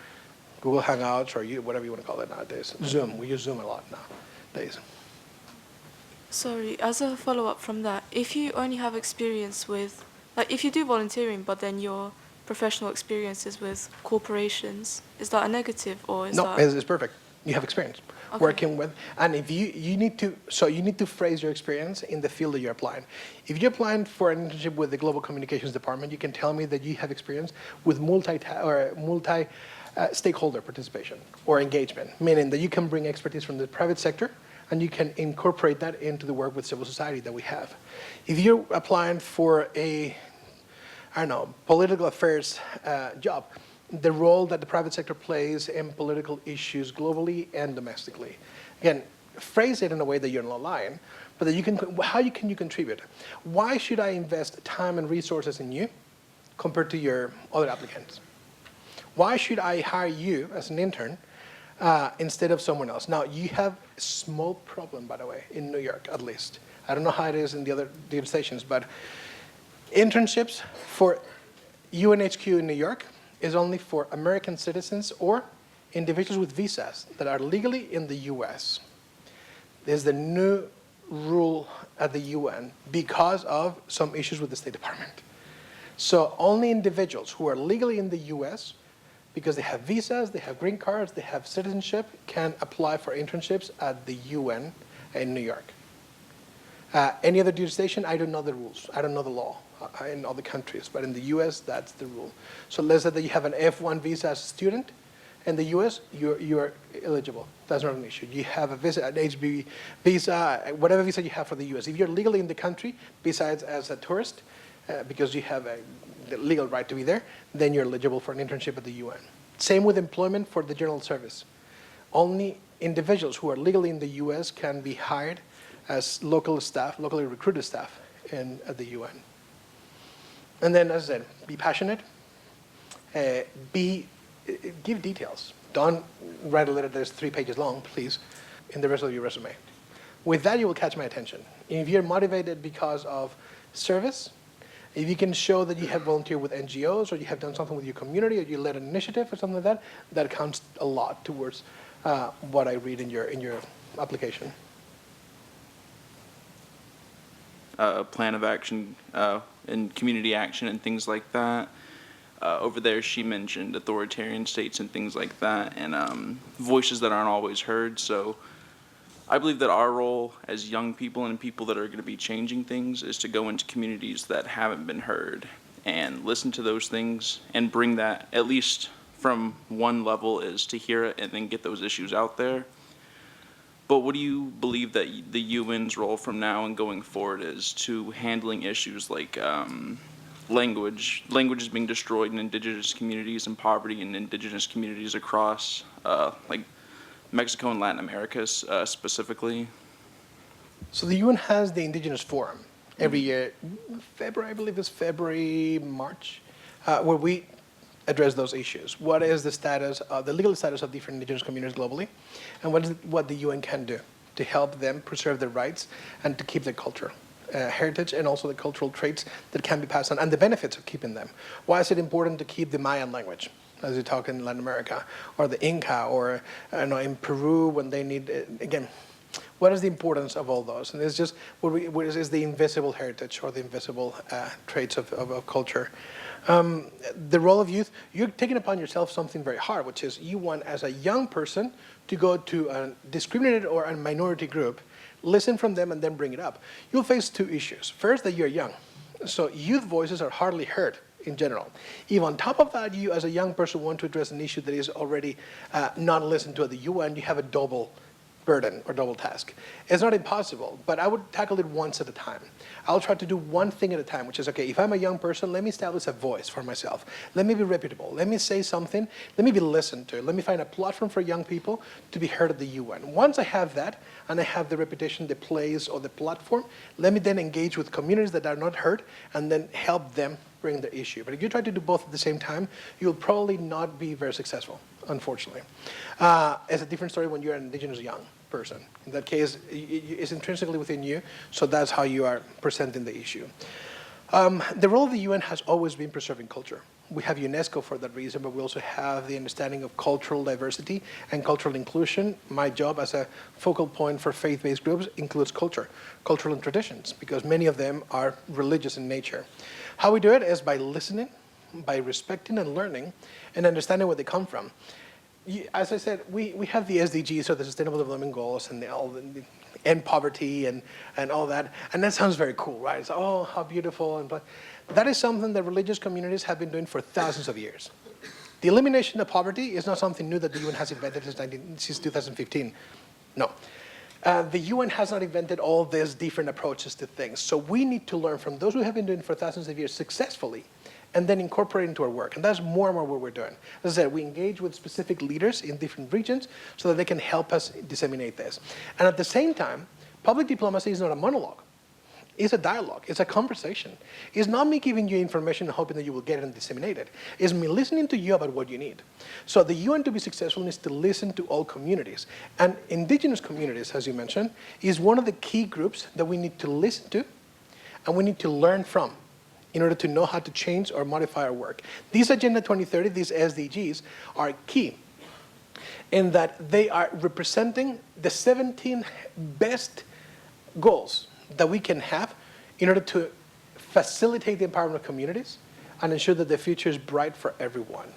Google Hangouts or whatever you want to call it nowadays. Zoom. We use Zoom a lot nowadays. Sorry, as a follow-up from that, if you only have experience with, like if you do volunteering, but then your professional experiences with corporations, is that a negative or is that? No, it's perfect. You have experience working with, and if you need to phrase your experience in the field that you're applying. If you're applying for an internship with the Global Communications Department, you can tell me that you have experience with multi-stakeholder participation or engagement, meaning that you can bring expertise from the private sector and you can incorporate that into the work with civil society that we have. If you're applying for a, political affairs job, the role that the private sector plays in political issues globally and domestically. Again, phrase it in a way that you're not lying, but that how can you contribute? Why should I invest time and resources in you compared to your other applicants? Why should I hire you as an intern instead of someone else? Now, you have a small problem, by the way, in New York, at least. I don't know how it is in the other stations, but internships for UNHQ in New York is only for American citizens or individuals with visas that are legally in the US. There's the new rule at the UN because of some issues with the State Department. So only individuals who are legally in the US, because they have visas, they have green cards, they have citizenship, can apply for internships at the UN in New York. Any other jurisdiction, I don't know the rules. I don't know the law in other countries, but in the US, that's the rule. So let's say that you have an F1 visa as a student in the US, you're eligible. That's not an issue. You have a visa, an HB visa, whatever visa you have for the US. If you're legally in the country, besides as a tourist, because you have the legal right to be there, then you're eligible for an internship at the UN. Same with employment for the general service. Only individuals who are legally in the US can be hired as local staff, locally recruited staff at the UN. And then, as I said, be passionate, give details. Don't write a letter that's 3 pages long, please, in the rest of your resume. With that, you will catch my attention. If you're motivated because of service, if you can show that you have volunteered with NGOs or you have done something with your community or you led an initiative or something like that, that counts a lot towards what I read in your application. A plan of action and community action and things like that. Over there, she mentioned authoritarian states and things like that, and voices that aren't always heard. So I believe that our role as young people and people that are going to be changing things is to go into communities that haven't been heard and listen to those things and bring that, at least from one level, is to hear it and then get those issues out there. But what do you believe that the UN's role from now and going forward is to handling issues like language is being destroyed in indigenous communities and poverty in indigenous communities across like Mexico and Latin America specifically? So the UN has the Indigenous Forum every year, February, I believe it's February, March, where we address those issues. What is the status, the legal status of different indigenous communities globally, and what the UN can do to help them preserve their rights and to keep their culture, heritage, and also the cultural traits that can be passed on, and the benefits of keeping them. Why is it important to keep the Mayan language, as you talk in Latin America, or the Inca, or in Peru when they need, again, what is the importance of all those? And it's just, what is the invisible heritage or the invisible traits of culture. The role of youth, you're taking upon yourself something very hard, which is you want, as a young person, to go to a discriminated or a minority group, listen from them, and then bring it up. You'll face two issues. First, that you're young. So youth voices are hardly heard in general. If on top of that, you as a young person want to address an issue that is already not listened to at the UN, you have a double burden or double task. It's not impossible, but I would tackle it once at a time. I'll try to do one thing at a time, which is, okay, if I'm a young person, let me establish a voice for myself. Let me be reputable. Let me say something. Let me be listened to. Let me find a platform for young people to be heard at the UN. Once I have that, and I have the reputation, the place, or the platform, let me then engage with communities that are not heard, and then help them bring the issue. But if you try to do both at the same time, you'll probably not be very successful, unfortunately. It's a different story when you're an indigenous young person. In that case, it's intrinsically within you, so that's how you are presenting the issue. The role of the UN has always been preserving culture. We have UNESCO for that reason, but we also have the understanding of cultural diversity and cultural inclusion. My job as a focal point for faith-based groups includes culture, cultural and traditions, because many of them are religious in nature. How we do it is by listening, by respecting and learning, and understanding where they come from. As I said, we have the SDGs, so the Sustainable Development Goals, and all the end poverty and all that, and that sounds very cool, right? It's, oh, how beautiful, but that is something that religious communities have been doing for thousands of years. The elimination of poverty is not something new that the UN has invented since 2015. No. The UN has not invented all these different approaches to things, so we need to learn from those who have been doing it for thousands of years successfully, and then incorporate it into our work. And that's more and more what we're doing. As I said, we engage with specific leaders in different regions so that they can help us disseminate this. And at the same time, public diplomacy is not a monologue. It's a dialogue. It's a conversation. It's not me giving you information and hoping that you will get it and disseminate it. It's me listening to you about what you need. So the UN, to be successful, needs to listen to all communities. And indigenous communities, as you mentioned, is one of the key groups that we need to listen to and we need to learn from in order to know how to change or modify our work. These Agenda 2030, these SDGs, are key in that they are representing the 17 best goals that we can have in order to facilitate the empowerment of communities and ensure that the future is bright for everyone.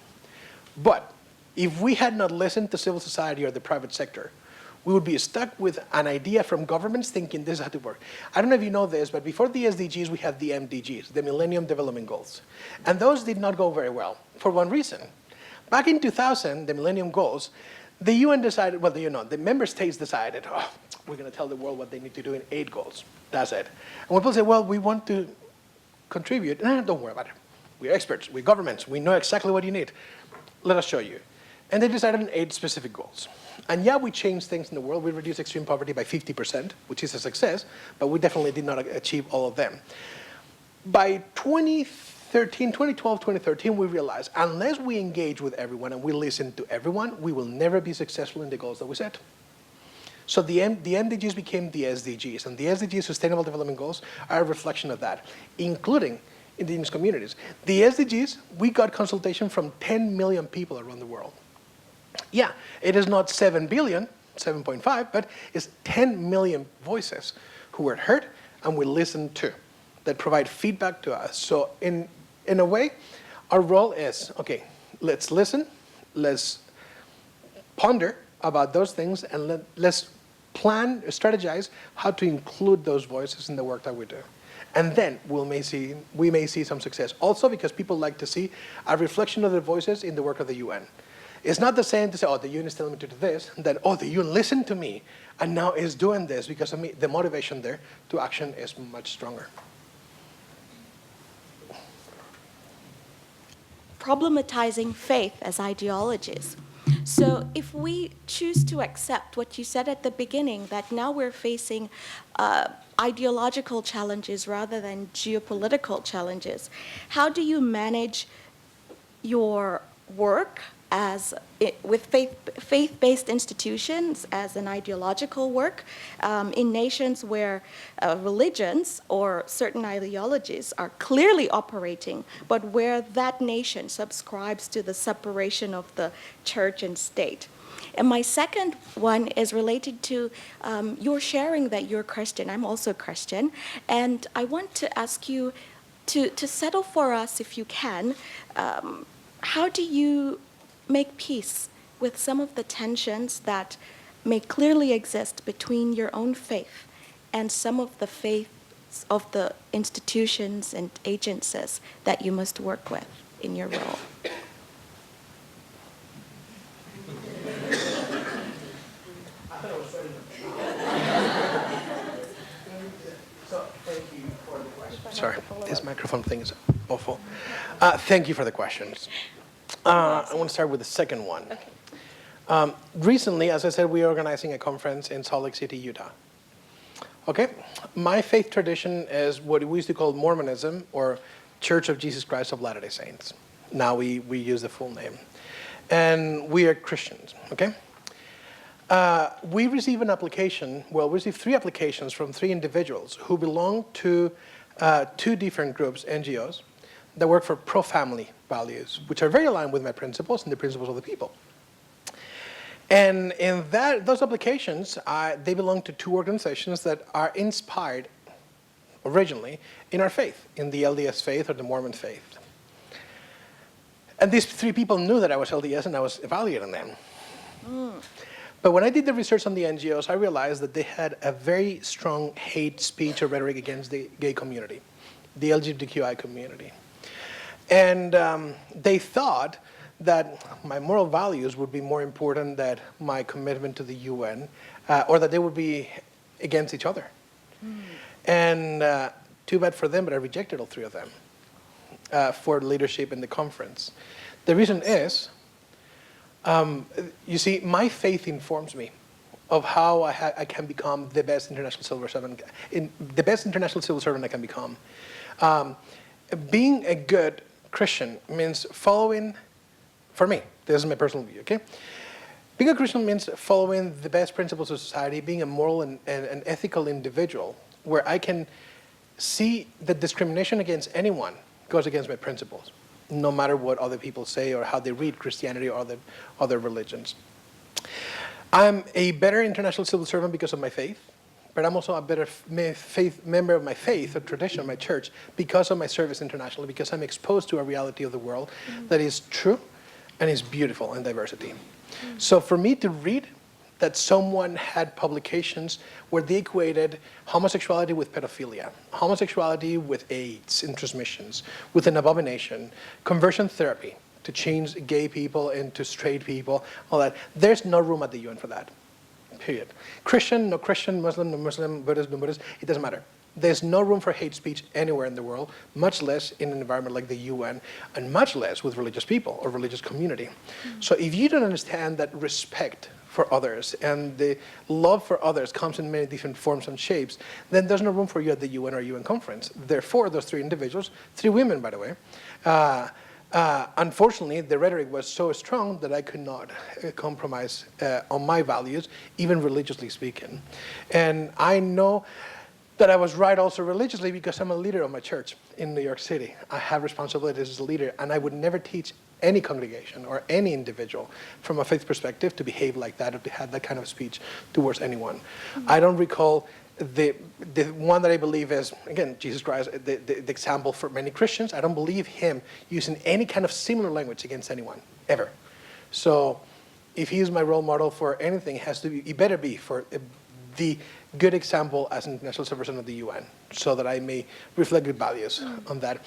But if we had not listened to civil society or the private sector, we would be stuck with an idea from governments thinking this had to work. I don't know if you know this, but before the SDGs, we had the MDGs, the Millennium Development Goals. And those did not go very well for one reason. Back in 2000, the Millennium Goals, the UN decided, well, the member states decided, oh, we're going to tell the world what they need to do in 8 goals. That's it. And when people say, well, we want to contribute, don't worry about it. We're experts, we're governments, we know exactly what you need. Let us show you. And they decided on 8 specific goals. And yeah, we changed things in the world. We reduced extreme poverty by 50%, which is a success, but we definitely did not achieve all of them. By 2012, 2013, we realized unless we engage with everyone and we listen to everyone, we will never be successful in the goals that we set. So the MDGs became the SDGs, and the SDGs, Sustainable Development Goals, are a reflection of that, including indigenous communities. The SDGs, we got consultation from 10 million people around the world. Yeah, it is not 7 billion, 7.5, but it's 10 million voices who were heard and we listened to, that provide feedback to us. So in a way, our role is, okay, let's listen, let's ponder about those things, and let's plan, strategize how to include those voices in the work that we do. And then we may see some success. Also because people like to see a reflection of their voices in the work of the UN. It's not the same to say, oh, the UN is telling me to do this, then, oh, the UN listened to me, and now is doing this because of me. The motivation there to action is much stronger. Problematizing faith as ideologies. So if we choose to accept what you said at the beginning, that now we're facing ideological challenges rather than geopolitical challenges, how do you manage your work with faith-based institutions as an ideological work in nations where religions or certain ideologies are clearly operating, but where that nation subscribes to the separation of the church and state? And my second one is related to your sharing that you're Christian. I'm also Christian. And I want to ask you to settle for us, if you can, how do you make peace with some of the tensions that may clearly exist between your own faith and some of the faiths of the institutions and agencies that you must work with in your role? Sorry, this microphone thing is awful. Thank you for the questions. I want to start with the second one. Okay. Recently, as I said, we are organizing a conference in Salt Lake City, Utah. Okay, my faith tradition is what we used to call Mormonism, or Church of Jesus Christ of Latter-day Saints. Now we use the full name. And we are Christians, okay? We received an application, well, we received 3 applications from 3 individuals who belong to 2 different groups, NGOs, that work for pro-family values, which are very aligned with my principles and the principles of the people. And in those applications, they belong to 2 organizations that are inspired originally in our faith, in the LDS faith or the Mormon faith. And these 3 people knew that I was LDS and I was evaluating them. But when I did the research on the NGOs, I realized that they had a very strong hate speech or rhetoric against the gay community, the LGBTQI community. And they thought that my moral values would be more important than my commitment to the UN, or that they would be against each other. And too bad for them, but I rejected all 3 of them for leadership in the conference. The reason is, you see, my faith informs me of how I can become the best international civil servant, the best international civil servant I can become. Being a good Christian means following, for me, this is my personal view, okay? Being a Christian means following the best principles of society, being a moral and ethical individual, where I can see that discrimination against anyone goes against my principles, no matter what other people say or how they read Christianity or other religions. I'm a better international civil servant because of my faith, but I'm also a better member of my faith or tradition of my church because of my service internationally, because I'm exposed to a reality of the world that is true and is beautiful in diversity. So for me to read that someone had publications where they equated homosexuality with pedophilia, homosexuality with AIDS and transmissions, with an abomination, conversion therapy to change gay people into straight people, all that. There's no room at the UN for that, period. Christian, no Christian, Muslim, no Muslim, Buddhist, no Buddhist, it doesn't matter. There's no room for hate speech anywhere in the world, much less in an environment like the UN, and much less with religious people or religious community. So if you don't understand that respect for others and the love for others comes in many different forms and shapes, then there's no room for you at the UN or UN conference. Therefore, those 3 individuals, 3 women, by the way, unfortunately, the rhetoric was so strong that I could not compromise on my values, even religiously speaking. And I know that I was right also religiously because I'm a leader of my church in New York City. I have responsibilities as a leader, and I would never teach any congregation or any individual from a faith perspective to behave like that or to have that kind of speech towards anyone. I don't recall the one that I believe is, again, Jesus Christ, the example for many Christians. I don't believe him using any kind of similar language against anyone, ever. So if he is my role model for anything, it better be for the good example as an international citizen of the UN, so that I may reflect good values on that.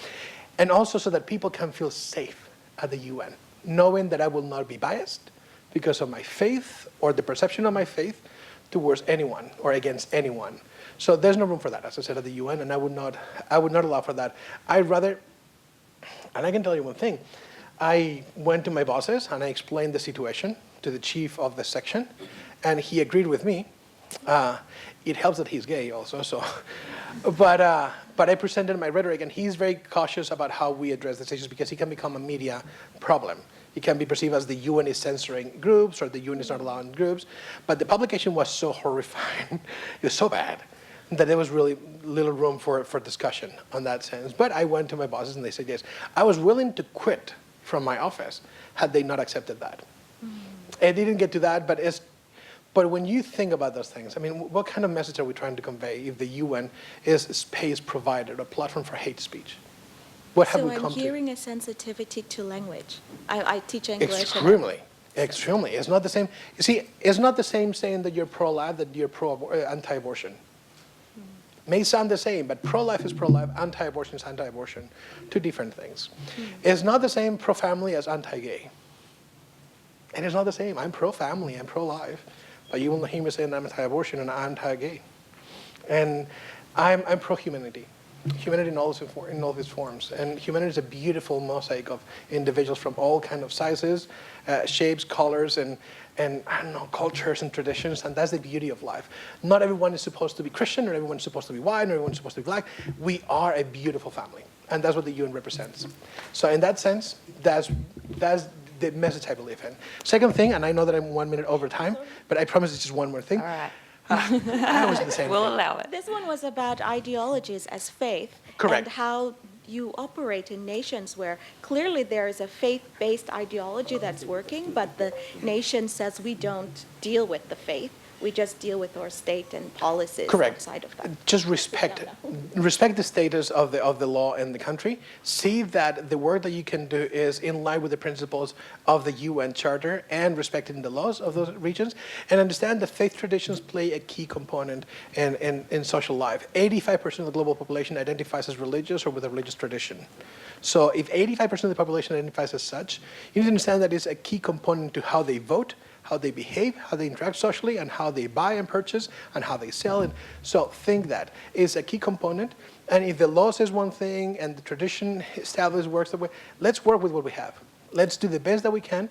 And also so that people can feel safe at the UN, knowing that I will not be biased because of my faith or the perception of my faith towards anyone or against anyone. So there's no room for that, as I said, at the UN, and I would not allow for that. I'd rather, and I can tell you one thing, I went to my bosses and I explained the situation to the chief of the section, and he agreed with me. It helps that he's gay also, so. But I presented my rhetoric, and he's very cautious about how we address these issues because it can become a media problem. It can be perceived as the UN is censoring groups or the UN is not allowing groups. But the publication was so horrifying, it was so bad, that there was really little room for discussion on that sense. But I went to my bosses and they said yes. I was willing to quit from my office had they not accepted that. It didn't get to that, but when you think about those things, I mean, what kind of message are we trying to convey if the UN is a space provider, a platform for hate speech? What have we come to? So I'm hearing a sensitivity to language. I teach English. Extremely. It's not the same. You see, it's not the same saying that you're pro-life that you're anti-abortion. May sound the same, but pro-life is pro-life, anti-abortion is anti-abortion. 2 different things. It's not the same pro-family as anti-gay. And it's not the same. I'm pro-family, I'm pro-life. But you will hear me saying I'm anti-abortion and I'm anti-gay. And I'm pro-humanity. Humanity in all of its forms. And humanity is a beautiful mosaic of individuals from all kinds of sizes, shapes, colors, and I don't know, cultures and traditions. And that's the beauty of life. Not everyone is supposed to be Christian, or everyone is supposed to be white, or everyone is supposed to be black. We are a beautiful family. And that's what the UN represents. So in that sense, that's the message I believe in. Second thing, and I know that I'm 1 minute over time, but I promise it's just one more thing. All right. I was the same. We'll allow it. This one was about ideologies as faith. Correct. And how you operate in nations where clearly there is a faith-based ideology that's working, but the nation says we don't deal with the faith. We just deal with our state and policies outside of that. Just respect the status of the law in the country. See that the work that you can do is in line with the principles of the UN Charter and respecting the laws of those regions. And understand that faith traditions play a key component in social life. 85% of the global population identifies as religious or with a religious tradition. So if 85% of the population identifies as such, you need to understand that it's a key component to how they vote, how they behave, how they interact socially, and how they buy and purchase, and how they sell. And so think that is a key component. And if the law says one thing and the tradition established works that way, let's work with what we have. Let's do the best that we can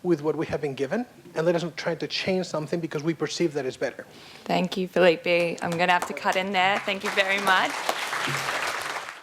with what we have been given, and let us not try to change something because we perceive that it's better. Thank you, Felipe. I'm going to have to cut in there. Thank you very much.